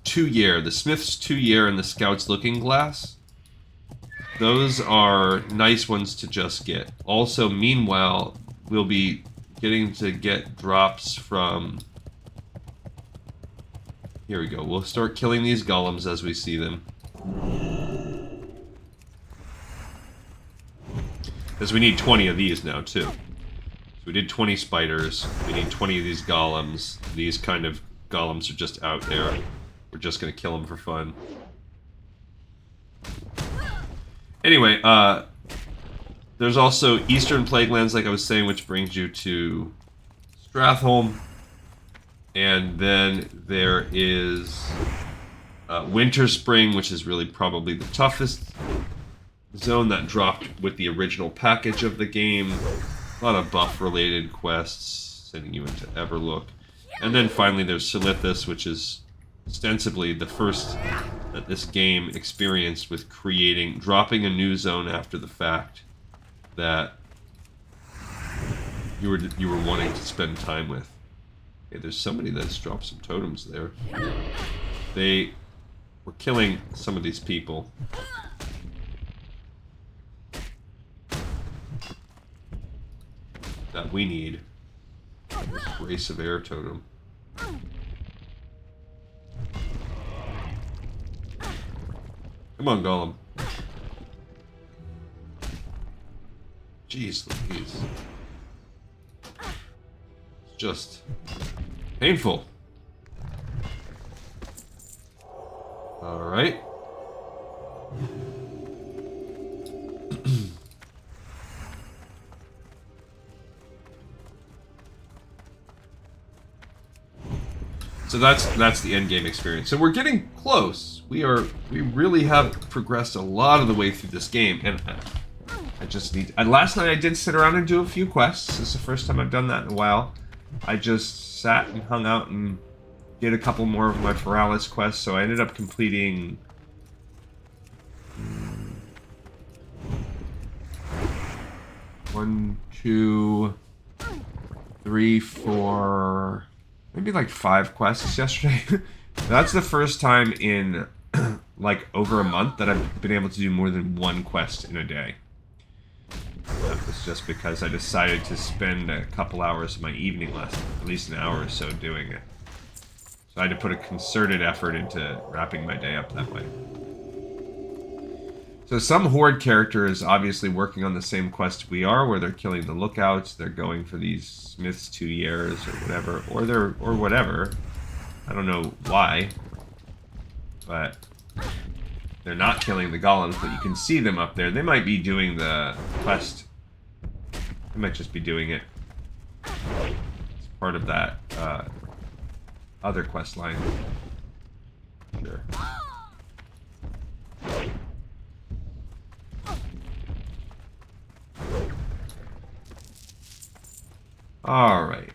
Tuyere, the Smith's Tuyere and the Scout's Looking Glass. Those are nice ones to just get. Also, meanwhile, we'll be getting to get drops from... Here we go. We'll start killing these golems as we see them. Because we need 20 of these now, too. So we did 20 spiders. We need 20 of these golems. These kind of golems are just out there. We're just going to kill them for fun. Anyway, there's also Eastern Plaguelands, like I was saying, which brings you to Stratholme. And then there is Winter Spring, which is really probably the toughest zone that dropped with the original package of the game. A lot of buff-related quests, sending you into Everlook. And then finally there's Silithus, which is ostensibly the first that this game experienced with dropping a new zone after the fact that you were wanting to spend time with. Okay, there's somebody that's dropped some totems there. They were killing some of these people. That we need. This Race of Air totem. Come on, Golem. Jeez Louise. It's just painful. Alright. So that's the end game experience. So we're getting close. We really have progressed a lot of the way through this game, and I just need. Last night I did sit around and do a few quests. This is the first time I've done that in a while. I just sat and hung out and did a couple more of my Feralis quests. So I ended up completing 1, 2, 3, 4. Maybe like 5 quests yesterday. That's the first time in like over a month that I've been able to do more than 1 quest in a day. That was just because I decided to spend a couple hours of my evening last, at least an hour or so doing it. So I had to put a concerted effort into wrapping my day up that way. So some Horde character is obviously working on the same quest we are, where they're killing the lookouts, they're going for these Smith's Tuyeres or whatever. I don't know why, but they're not killing the golems, but you can see them up there. They might be doing the quest. They might just be doing it. It's part of that other quest line. Sure. Alright.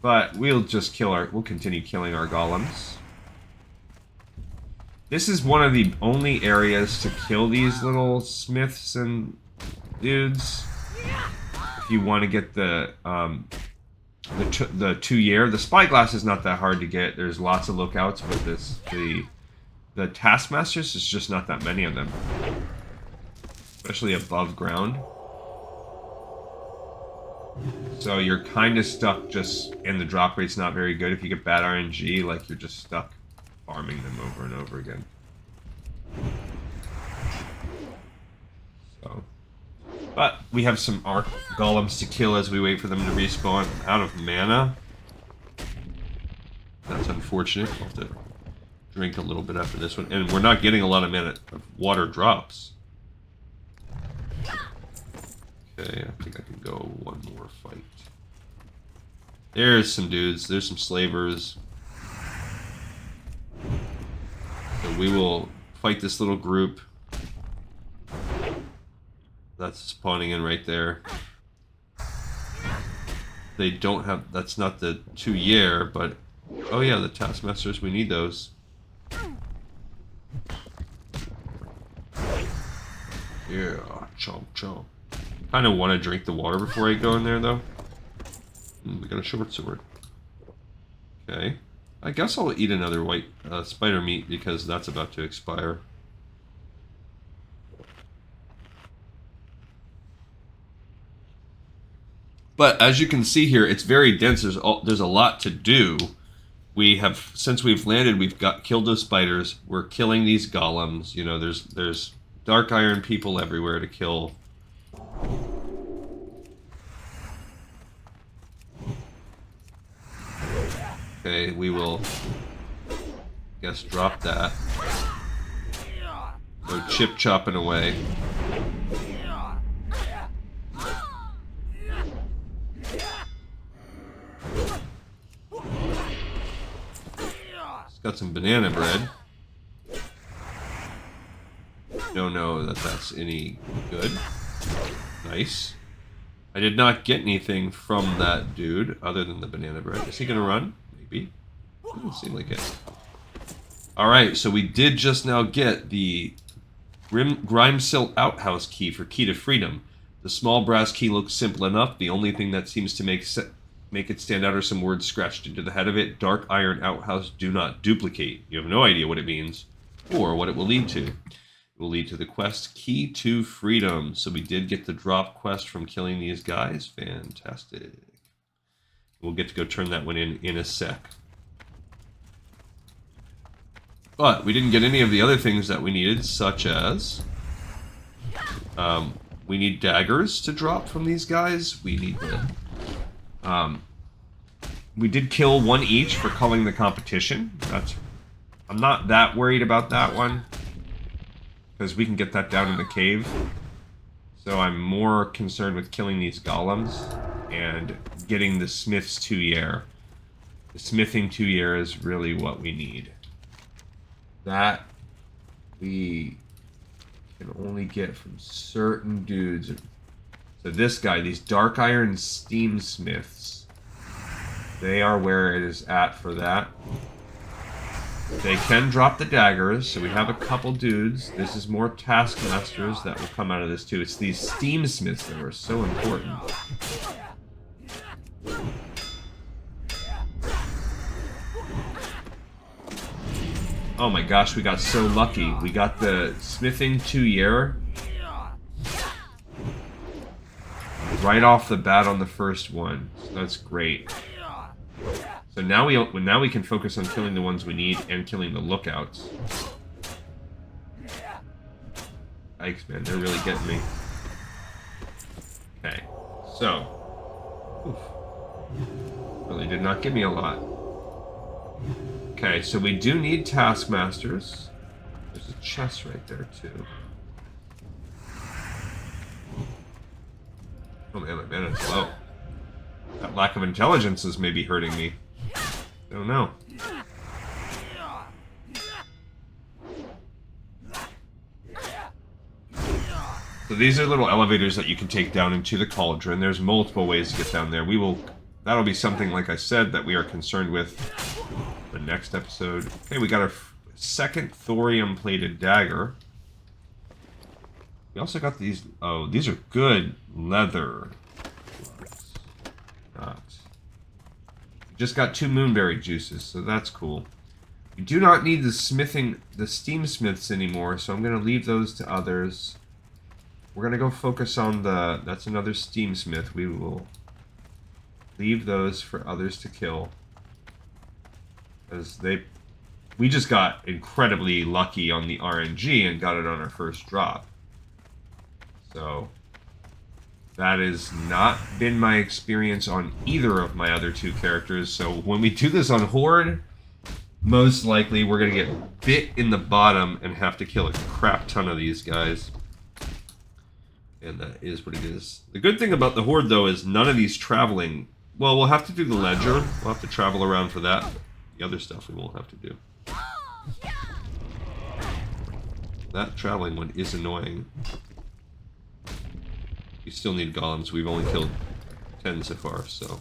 But we'll continue killing our golems. This is one of the only areas to kill these little smiths and dudes. If you want to get the Tuyere. The Spyglass is not that hard to get. There's lots of lookouts, but the Taskmasters, there's just not that many of them. Especially above ground. So you're kind of stuck and the drop rate's not very good if you get bad RNG, like you're just stuck farming them over and over again. So, but we have some arc golems to kill as we wait for them to respawn. I'm out of mana. That's unfortunate. I'll have to drink a little bit after this one. And we're not getting a lot of mana of water drops. Okay, I think I can go one more fight. There's some dudes. There's some slavers. So we will fight this little group. That's spawning in right there. They don't have... That's not the Tuyere, but... Oh yeah, the Taskmasters. We need those. Yeah, chomp chomp. Kind of want to drink the water before I go in there, though. We got a short sword. Okay. I guess I'll eat another white spider meat because that's about to expire. But as you can see here, it's very dense. There's a lot to do. We have, since we've landed, we've killed those spiders. We're killing these golems. You know, there's dark iron people everywhere to kill. Okay, we will, guess, drop that. Go chip chopping away. It's got some banana bread. Don't know that that's any good. Nice. I did not get anything from that dude other than the banana bread. Is he gonna run? Maybe. Doesn't seem like it. Alright, so we did just now get the Grimesilt outhouse key for Key to Freedom. The small brass key looks simple enough. The only thing that seems to make it stand out are some words scratched into the head of it. Dark iron outhouse, do not duplicate. You have no idea what it means or what it will lead to. It will lead to the quest Key to Freedom. So we did get the drop quest from killing these guys. Fantastic. We'll get to go turn that one in a sec. But we didn't get any of the other things that we needed, such as we need daggers to drop from these guys. We need the we did kill one each for culling the competition. I'm not that worried about that one because we can get that down in the cave. So I'm more concerned with killing these golems and getting the smith's Tuyere. The smithing Tuyere is really what we need. That we can only get from certain dudes. So this guy, these dark iron steam smiths, they are where it is at for that. They can drop the daggers, so we have a couple dudes. This is more taskmasters that will come out of this too. It's these steam smiths that are so important. Oh my gosh, we got so lucky. We got the smithing Tuyere right off the bat on the first one. So that's great. So now we can focus on killing the ones we need and killing the lookouts. Yikes, man, they're really getting me. Okay, so really did not give me a lot. Okay, so we do need taskmasters. There's a chest right there, too. Oh man, my mana's low. That lack of intelligence is maybe hurting me. I don't know. So these are little elevators that you can take down into the cauldron. There's multiple ways to get down there. That'll be something, like I said, that we are concerned with the next episode. Okay, we got our second thorium-plated dagger. We also got these. Oh, these are good leather. Just got 2 moonberry juices, so that's cool. We do not need the steam smiths anymore, so I'm going to leave those to others. We're going to go focus on that's another steam smith. We will leave those for others to kill. Because we just got incredibly lucky on the RNG and got it on our first drop. So that has not been my experience on either of my other 2 characters. So when we do this on Horde, most likely we're going to get bit in the bottom and have to kill a crap ton of these guys. And that is what it is. The good thing about the Horde, though, is none of these traveling... Well, we'll have to do the Ledger. We'll have to travel around for that. The other stuff we won't have to do. That traveling one is annoying. We still need golems. We've only killed 10 so far, so...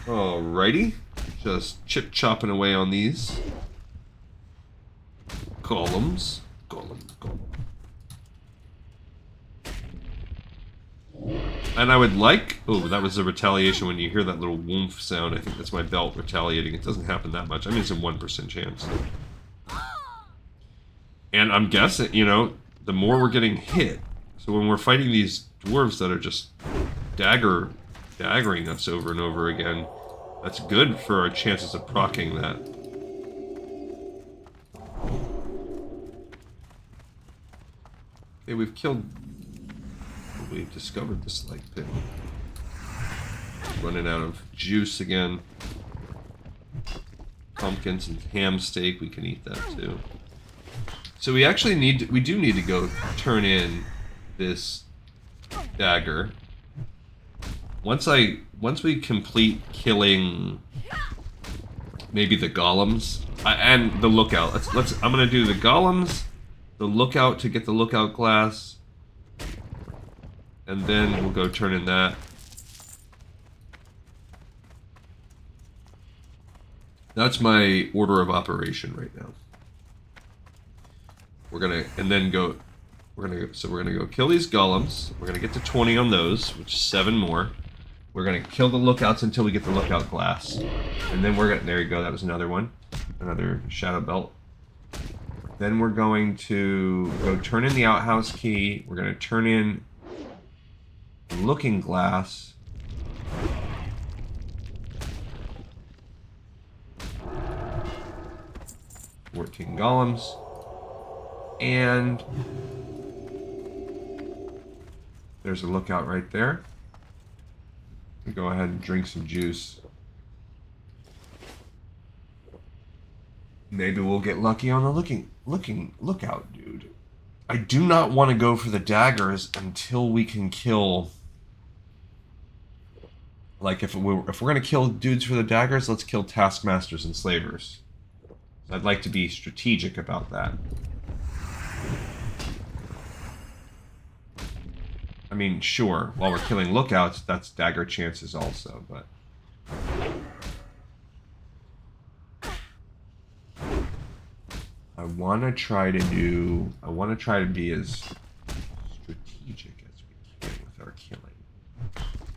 Alrighty. Just chip-chopping away on these. Golems. Golem. And I would like... Oh, that was a retaliation when you hear that little woomph sound. I think that's my belt retaliating. It doesn't happen that much. I mean, it's a 1% chance. And I'm guessing, you know, the more we're getting hit... So when we're fighting these dwarves that are just daggering us over and over again, that's good for our chances of proccing that. Okay, we've discovered the slag pit. Running out of juice again. Pumpkins and ham steak, we can eat that too. So we actually we do need to go turn in this dagger. Once we complete killing maybe the golems and the lookout. I'm gonna do the golems, the lookout to get the lookout glass, and then we'll go turn in that. That's my order of operation right now. We're gonna go kill these golems. We're gonna get to 20 on those, which is 7 more. We're gonna kill the lookouts until we get the lookout glass, and then there you go. That was another one, another shadow belt. Then we're going to go turn in the outhouse key. We're gonna turn in the looking glass. $14 golems. And there's a lookout right there. Go ahead and drink some juice. Maybe we'll get lucky on the lookout, dude. I do not want to go for the daggers until we can kill. Like if we're gonna kill dudes for the daggers, let's kill taskmasters and slavers. I'd like to be strategic about that. I mean, sure, while we're killing lookouts, that's dagger chances also, but... I want to try to be as strategic as we can with our killing.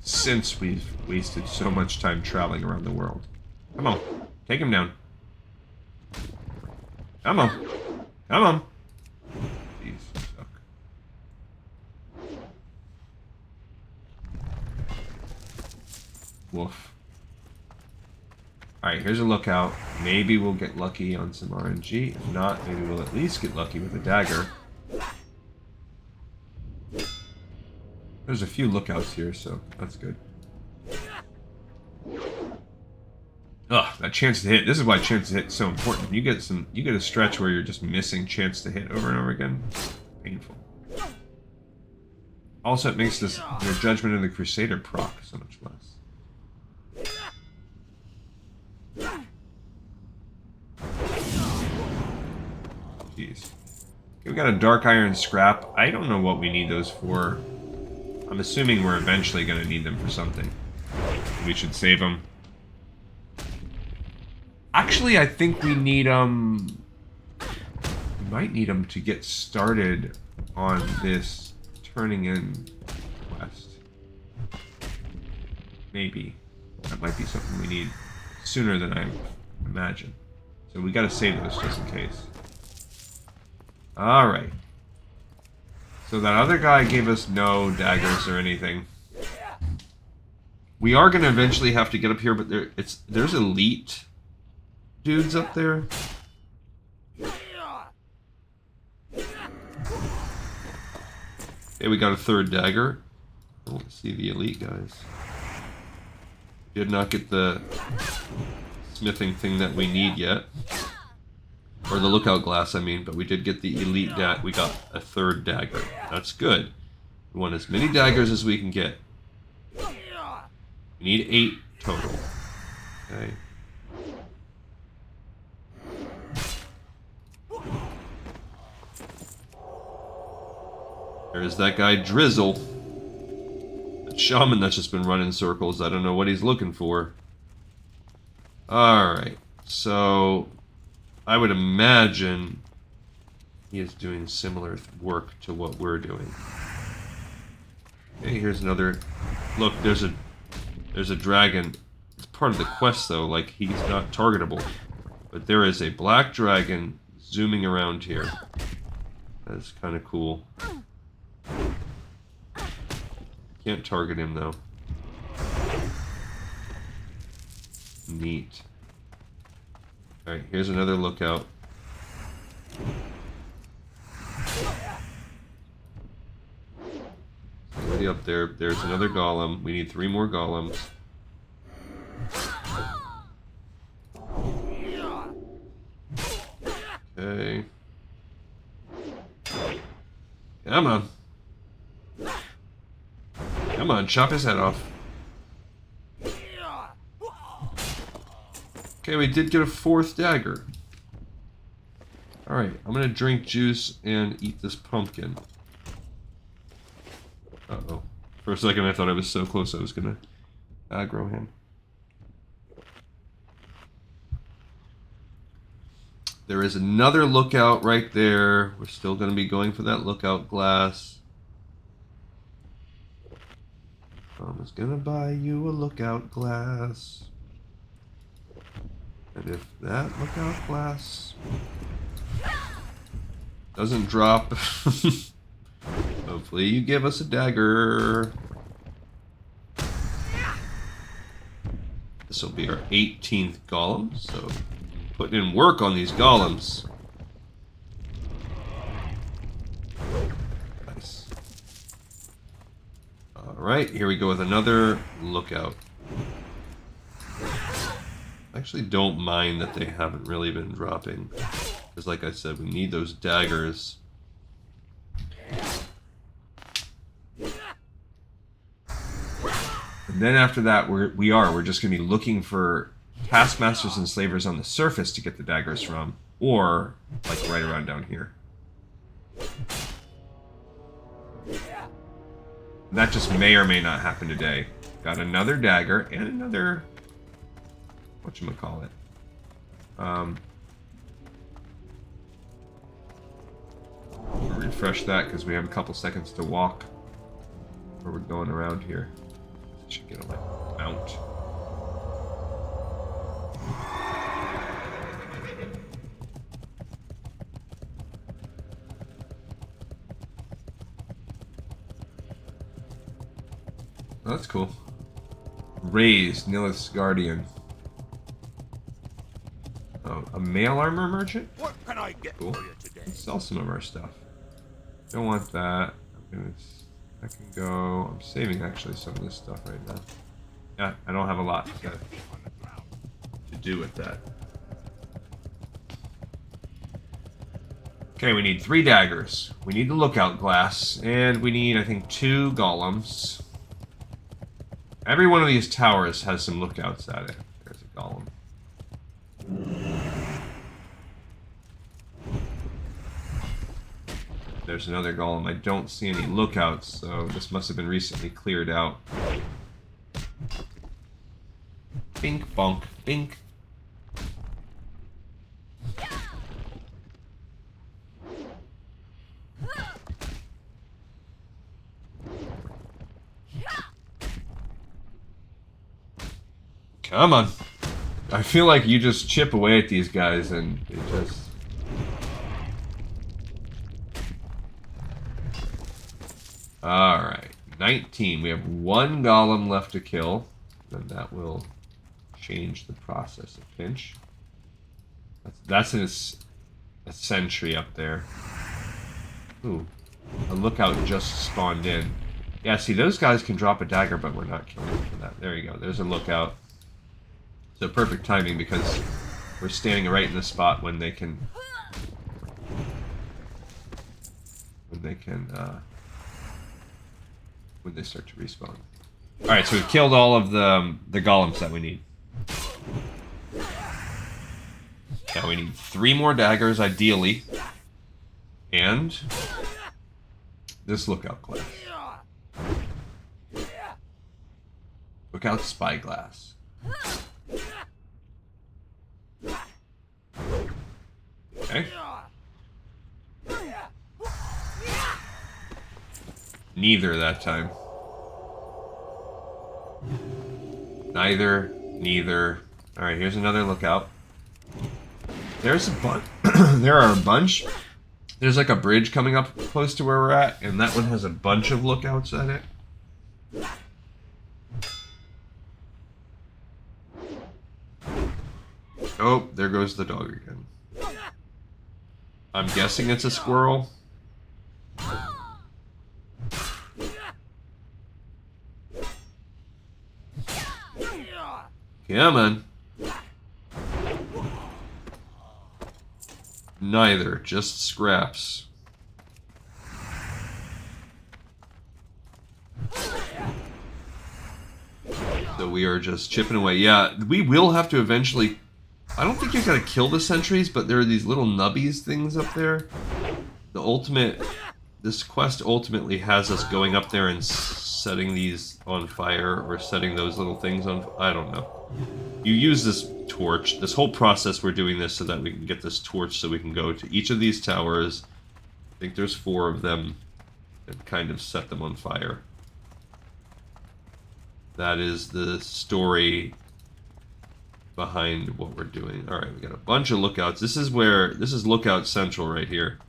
Since we've wasted so much time traveling around the world. Come on, take him down. Come on. Come on. Jeez, suck. Woof. Alright, here's a lookout. Maybe we'll get lucky on some RNG. If not, maybe we'll at least get lucky with a dagger. There's a few lookouts here, so that's good. Ugh, that chance to hit. This is why chance to hit is so important. You get a stretch where you're just missing chance to hit over and over again. Painful. Also, it makes your Judgment of the Crusader proc so much less. Jeez. Okay, we got a dark iron scrap. I don't know what we need those for. I'm assuming we're eventually going to need them for something. We should save them. Actually, I think we need them... We might need them to get started on this turning in quest. Maybe. That might be something we need sooner than I imagine. So we gotta save those just in case. Alright. So that other guy gave us no daggers or anything. We are gonna eventually have to get up here, but there's elite dudes up there. Okay, we got a third dagger. I want to see the elite guys. Did not get the smithing thing that we need yet. Or the lookout glass, I mean, but we did get the elite we got a third dagger. That's good. We want as many daggers as we can get. We need 8 total. Okay. There's that guy Drizzle. That shaman that's just been running circles. I don't know what he's looking for. Alright. So, I would imagine he is doing similar work to what we're doing. Okay, here's another. Look, there's a dragon. It's part of the quest though, like he's not targetable. But there is a black dragon zooming around here. That's kind of cool. Can't target him though. Neat. Alright, here's another lookout. Somebody up there. There's another golem. We need 3 more golems. Okay. Come on. Come on, chop his head off. Okay, we did get a 4th dagger. Alright, I'm gonna drink juice and eat this pumpkin. Uh-oh. For a second I thought I was so close I was gonna aggro him. There is another lookout right there. We're still gonna be going for that lookout glass. Mama's gonna buy you a lookout glass. And if that lookout glass doesn't drop, hopefully you give us a dagger. This will be our 18th golem, so putting in work on these golems. Nice. Alright, here we go with another lookout. I actually don't mind that they haven't really been dropping. Because like I said, we need those daggers. And then after that, we're just going to be looking for taskmasters and slavers on the surface to get the daggers from. Or, like, right around down here. And that just may or may not happen today. Got another dagger and another... whatchamacallit. Refresh that because we have a couple seconds to walk where we're going around here. Should get a mount. Oh, that's cool. Raised Nihilist Guardian. Oh, a mail armor merchant? What can I get Cool. for you today? Let's sell some of our stuff. Don't want that. I can go. I'm saving actually some of this stuff right now. Yeah, I don't have a lot to do with that. Okay, we need 3 daggers. We need the lookout glass, and we need, I think, 2 golems. Every one of these towers has some lookouts at it. There's a golem. There's another golem. I don't see any lookouts, so this must have been recently cleared out. Bink, bonk, bink. Come on. I feel like you just chip away at these guys and it just... Alright, 19. We have 1 golem left to kill. Then that will change the process a pinch. That's a sentry up there. Ooh, a lookout just spawned in. Yeah, see, those guys can drop a dagger, but we're not killing them for that. There you go, there's a lookout. So perfect timing because we're standing right in the spot when they can... when they start to respawn. Alright, so we've killed all of the golems that we need. Now we need 3 more daggers, ideally. And... this lookout glass. Lookout Spyglass. Okay. Neither that time. Neither. Neither. Alright, here's another lookout. There's a bunch. There are a bunch. There's like a bridge coming up close to where we're at, and that one has a bunch of lookouts at it. Oh, there goes the dog again. I'm guessing it's a squirrel. Come on. Neither, just scraps. So we are just chipping away. Yeah, we will have to eventually... I don't think you gotta kill the sentries, but there are these little nubbies things up there. The ultimate... This quest ultimately has us going up there and setting these on fire, or setting those little things on... I don't know. You use this torch. This whole process, we're doing this so that we can get this torch so we can go to each of these towers. I think there's 4 of them, and kind of set them on fire. That is the story behind what we're doing. Alright, we got a bunch of lookouts. This is Lookout Central right here.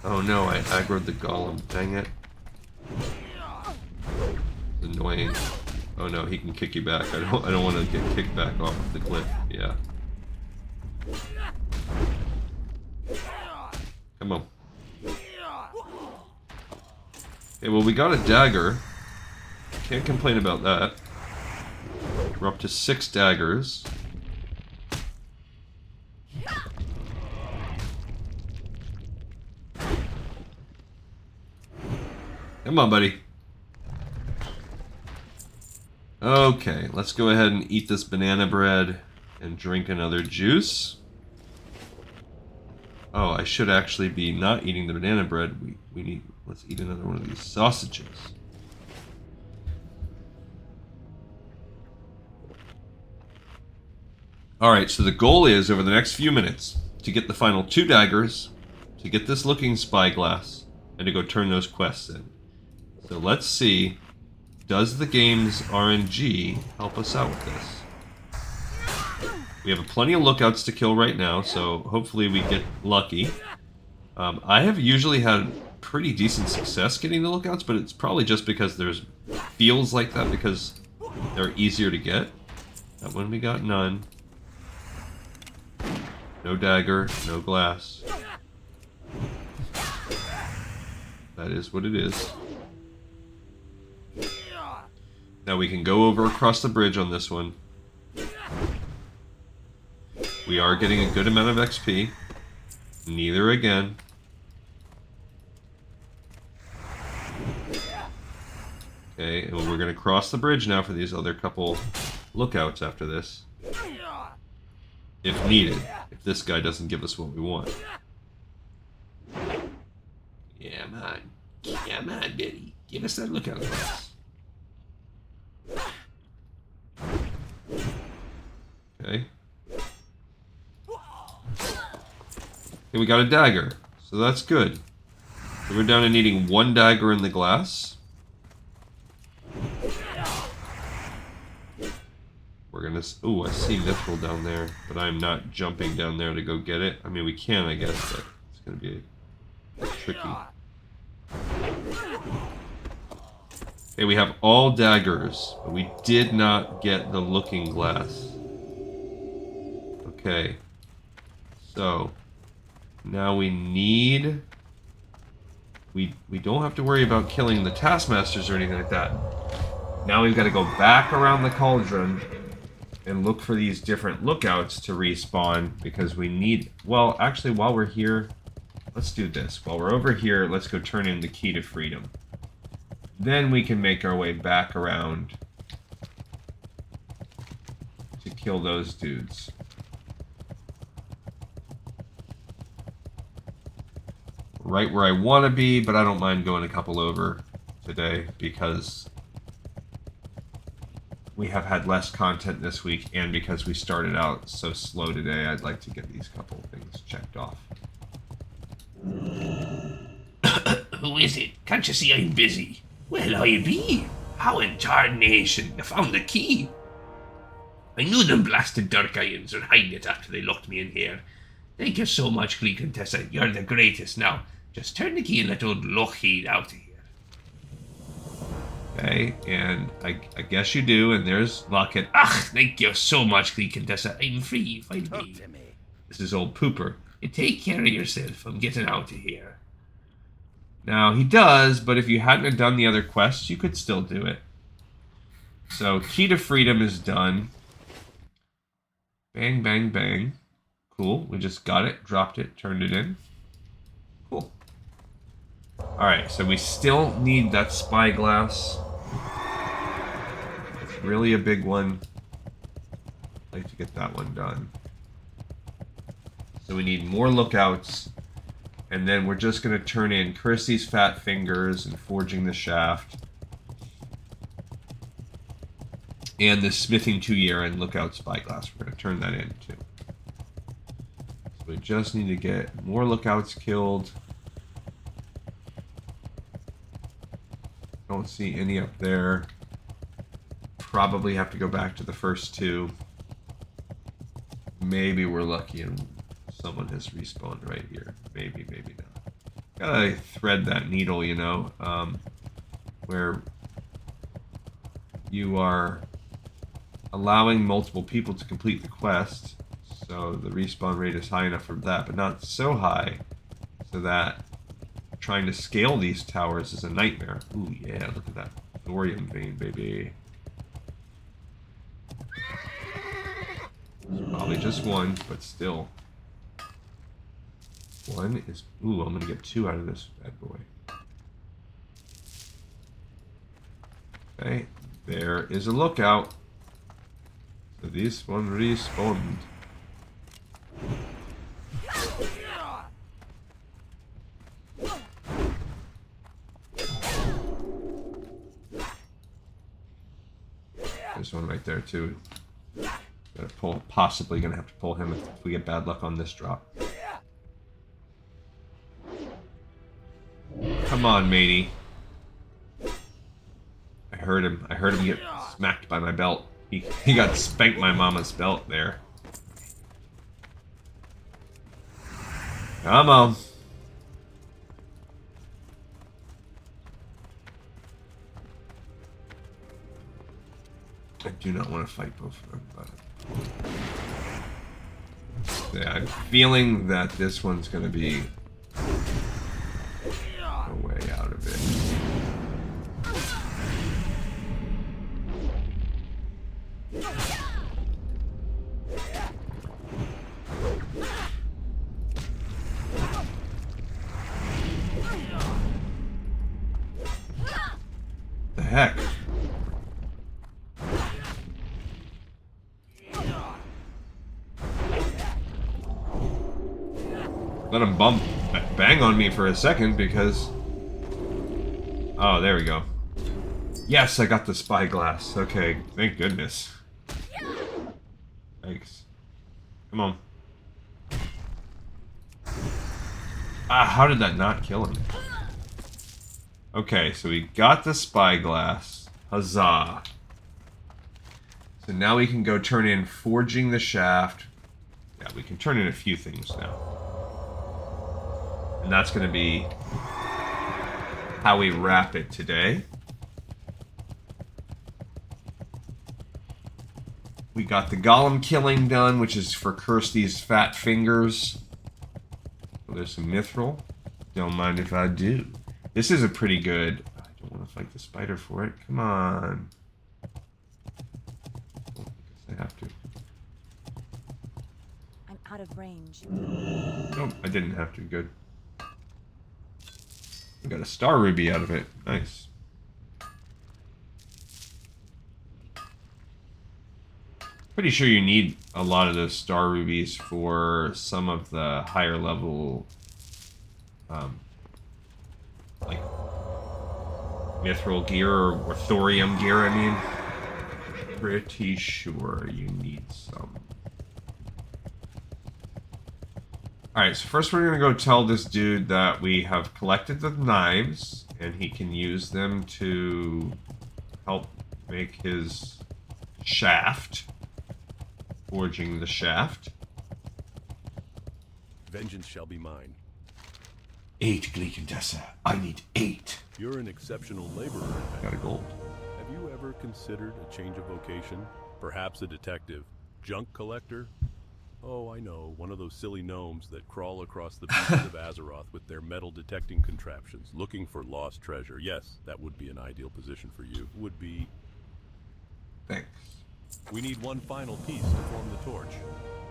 Oh no, I aggroed the golem. Dang it. It's annoying. Oh no, he can kick you back. I don't want to get kicked back off the cliff. Yeah. Come on. Okay, well, we got a dagger. Can't complain about that. We're up to 6 daggers. Come on, buddy. Okay, let's go ahead and eat this banana bread and drink another juice. Oh, I should actually be not eating the banana bread. Let's eat another one of these sausages. Alright, so the goal is, over the next few minutes, to get the final 2 daggers, to get this looking spyglass, and to go turn those quests in. So let's see, does the game's RNG help us out with this? We have plenty of lookouts to kill right now, so hopefully we get lucky. I have usually had pretty decent success getting the lookouts, but it's probably just because feels like that because they're easier to get. That one we got none. No dagger, no glass. That is what it is. Now we can go over across the bridge on this one. We are getting a good amount of XP. Neither again. Okay, and we're going to cross the bridge now for these other couple lookouts after this. If needed. If this guy doesn't give us what we want. Yeah, man. Come on, Betty. Give us that lookout glass. Okay. Okay, we got a dagger. So that's good. So we're down to needing 1 dagger in the glass. We're gonna... Ooh, I see Mithril down there. But I'm not jumping down there to go get it. I mean, we can, I guess, but it's gonna be tricky. Okay, we have all daggers, but we did not get the looking glass. Okay. So, now we need... We don't have to worry about killing the taskmasters or anything like that. Now we've got to go back around the cauldron and look for these different lookouts to respawn, because we need... Well, actually, while we're here, let's do this. While we're over here, let's go turn in the key to Fredom. Then we can make our way back around to kill those dudes. Right where I want to be, but I don't mind going a couple over today, because we have had less content this week, and because we started out so slow today, I'd like to get these couple of things checked off. Who is it? Can't you see I'm busy? Well, I be. How in tarnation? You found the key. I knew them blasted Durkayans would hide it after they locked me in here. Thank you so much, Glee Contessa. You're the greatest. Now, just turn the key and let old Loch out of here. Okay, and I guess you do, and there's Locket. Ah, thank you so much, Glee Contessa. I'm free. Find me. This is old Pooper. You take care of yourself. I'm getting out of here. Now, he does, but if you hadn't have done the other quests, you could still do it. So, Key to Freedom is done. Bang, bang, bang. Cool. We just got it, dropped it, turned it in. Cool. Alright, so we still need that Spyglass. It's really a big one. I'd like to get that one done. So we need more lookouts. And then we're just going to turn in Kirsty's Fat Fingers and Forging the Shaft. And the Smithing Tuyere and Lookout Spyglass. We're going to turn that in too. So we just need to get more lookouts killed. Don't see any up there. Probably have to go back to the first two. Maybe we're lucky and someone has respawned right here. Maybe, maybe not. Gotta thread that needle, you know, where you are allowing multiple people to complete the quest, so the respawn rate is high enough for that, but not so high so that trying to scale these towers is a nightmare. Ooh, yeah, look at that thorium vein, baby. It's probably just one, but still. One is... Ooh, I'm gonna get 2 out of this bad boy. Okay, there is a lookout. So this one respawned. There's one right there too. Gotta pull, possibly gonna have to pull him if we get bad luck on this drop. Come on, matey. I heard him get smacked by my belt. He got spanked by mama's belt there. Come on. I do not want to fight both of them, but yeah, I'm feeling that this one's going to be a way out of it. The heck? Let him bang on me for a second because... Oh, there we go. Yes, I got the Spyglass. Okay, thank goodness. Thanks. Come on. Ah, how did that not kill him? Okay, so we got the Spyglass. Huzzah. So now we can go turn in Forging the Shaft. Yeah, we can turn in a few things now. And that's going to be how we wrap it today. We got the Golem killing done, which is for Kirsty's Fat Fingers. So there's some mithril. Don't mind if I do. This is a pretty good... I don't want to fight the spider for it. Come on. Oh, I guess I have to. I'm out of range. Nope, I didn't have to. Good. We got a star ruby out of it. Nice. Pretty sure you need a lot of those star rubies for some of the higher level, like mithril gear or thorium gear. I mean, pretty sure you need some. Alright, so first we're going to go tell this dude that we have collected the knives, and he can use them to help make his shaft. Forging the shaft. Vengeance shall be mine. 8 Gleekendessa. I need 8. You're an exceptional laborer. Got a gold. Have you ever considered a change of vocation? Perhaps a detective? Junk collector? Oh, I know, one of those silly gnomes that crawl across the beaches of Azeroth with their metal detecting contraptions, looking for lost treasure. Yes, that would be an ideal position for you. Would be... Thanks. We need one final piece to form the torch.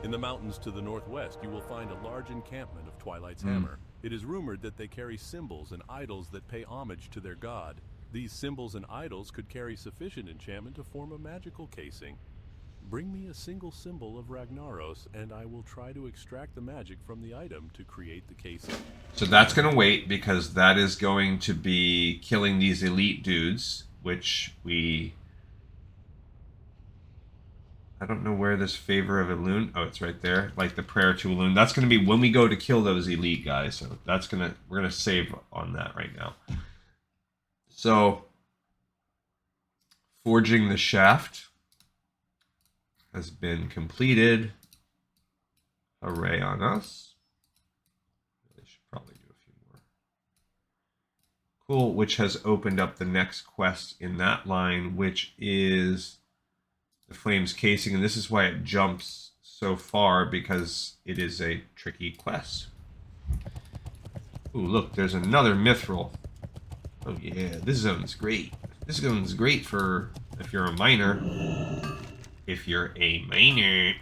In the mountains to the northwest, you will find a large encampment of Twilight's Hammer. It is rumored that they carry symbols and idols that pay homage to their god. These symbols and idols could carry sufficient enchantment to form a magical casing. Bring me a single symbol of Ragnaros, and I will try to extract the magic from the item to create the casing. So that's going to wait, because that is going to be killing these elite dudes, which we... I don't know where this favor of Elune... Oh, it's right there. Like the prayer to Elune. That's going to be when we go to kill those elite guys. So that's going to... We're going to save on that right now. So... Forging the shaft has been completed. Hooray on us. Really should probably do a few more. Cool, which has opened up the next quest in that line, which is the Flames Casing. And this is why it jumps so far, because it is a tricky quest. Ooh, look, there's another mithril. Oh yeah, this zone's great. This zone's great for if you're a miner. If you're a miner.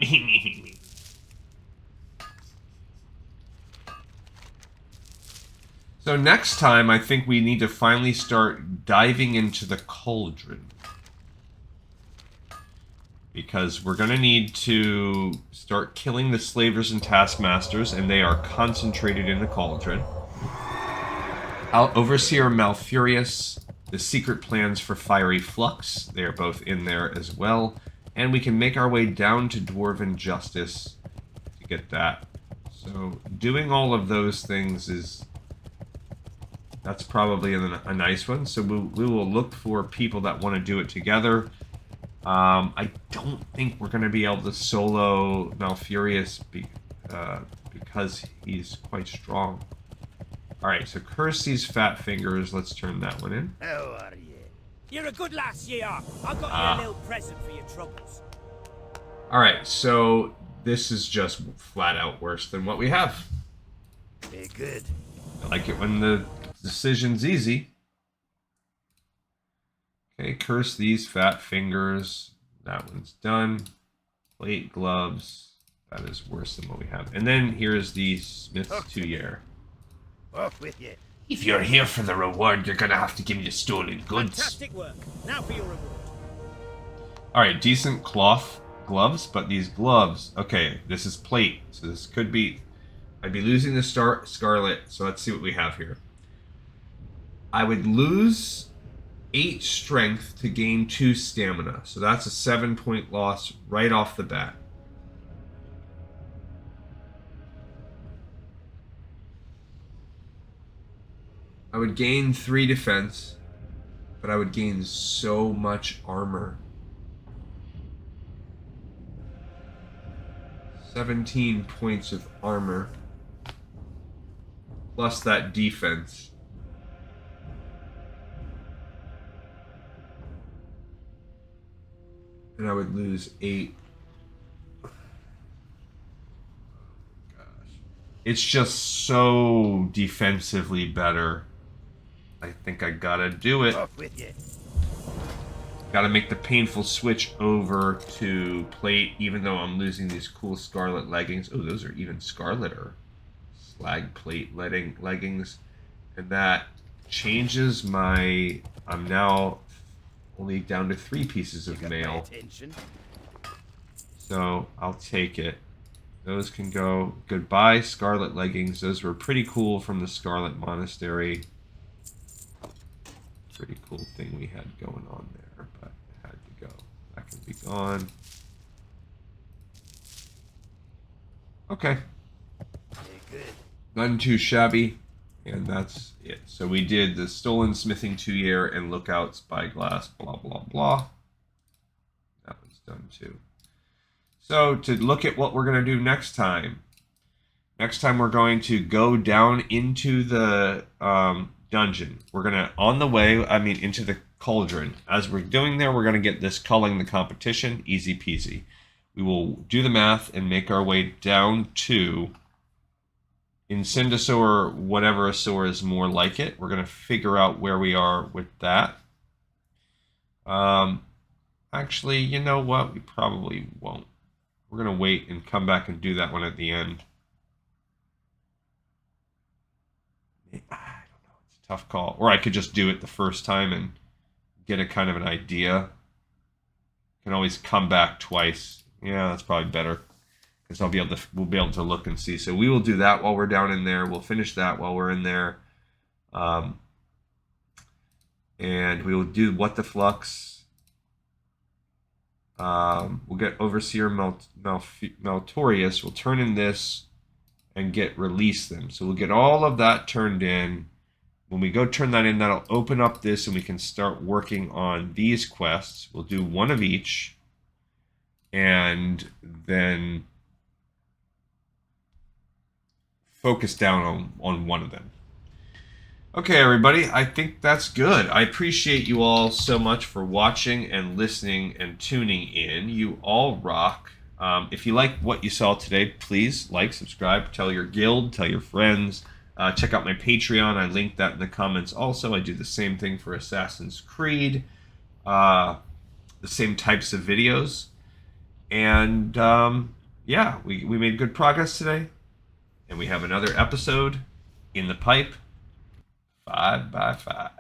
So next time, I think we need to finally start diving into the cauldron. Because we're going to need to start killing the slavers and taskmasters, and they are concentrated in the cauldron. Overseer Malfurious, the secret plans for Fiery Flux, they are both in there as well. And we can make our way down to Dwarven Justice to get that. So doing all of those things is... That's probably a nice one. So we will look for people that want to do it together. I don't think we're going to be able to solo Malfurious because he's quite strong. Alright, so curse these fat fingers. Let's turn that one in. How are you? You're a good lass, you are. I got you a little present for your troubles. Alright, so this is just flat out worse than what we have. Very good. I like it when the decision's easy. Okay, curse these fat fingers. That one's done. Plate gloves. That is worse than what we have. And then here's the Smith's Tuyere. Off with you. If you're here for the reward, you're gonna have to give me the stolen goods. Fantastic work. Now for your reward. Alright, decent cloth gloves, but these gloves... Okay, this is plate, so this could be... I'd be losing the Scarlet, so let's see what we have here. I would lose 8 strength to gain 2 stamina, so that's a 7-point loss right off the bat. I would gain 3 defense, but I would gain so much armor. 17 points of armor, plus that defense. And I would lose 8. Gosh. It's just so defensively better. I think I gotta do it. Off with you. Gotta make the painful switch over to plate, even though I'm losing these cool scarlet leggings. Oh, those are even scarleter. Slag plate leggings. And that changes my... I'm now only down to 3 pieces of mail. So I'll take it. Those can go. Goodbye, scarlet leggings. Those were pretty cool from the Scarlet Monastery. Pretty cool thing we had going on there, but it had to go. That can be gone. Okay. None too shabby. And that's it. So we did the Stolen Smithing Tuyere and Lookout Spyglass, blah, blah, blah. That one's done too. So to look at what we're going to do next time. Next time we're going to go down into the dungeon. We're going to, on the way, into the cauldron. As we're doing there, we're going to get this culling the competition. Easy peasy. We will do the math and make our way down to Incendisaur, whatever a Saur is more like it. We're going to figure out where we are with that. Actually, you know what? We probably won't. We're going to wait and come back and do that one at the end. I don't know. It's a tough call. Or I could just do it the first time and get a kind of an idea. Can always come back twice. Yeah, that's probably better. Because we'll be able to look and see. So we will do that while we're down in there. We'll finish that while we're in there. And we will do What the Flux. We'll get Overseer Maltorius. We'll turn in this and get Release them. So we'll get all of that turned in. When we go turn that in, that'll open up this and we can start working on these quests. We'll do one of each. And then focus down on one of them. Okay, everybody, I think that's good. I appreciate you all so much for watching and listening and tuning in. You all rock. If you like what you saw today, please like, subscribe, tell your guild, tell your friends. Check out my Patreon. I linked that in the comments also. I do the same thing for Assassin's Creed. The same types of videos. And yeah, we made good progress today. And we have another episode in the pipe. 5 by 5.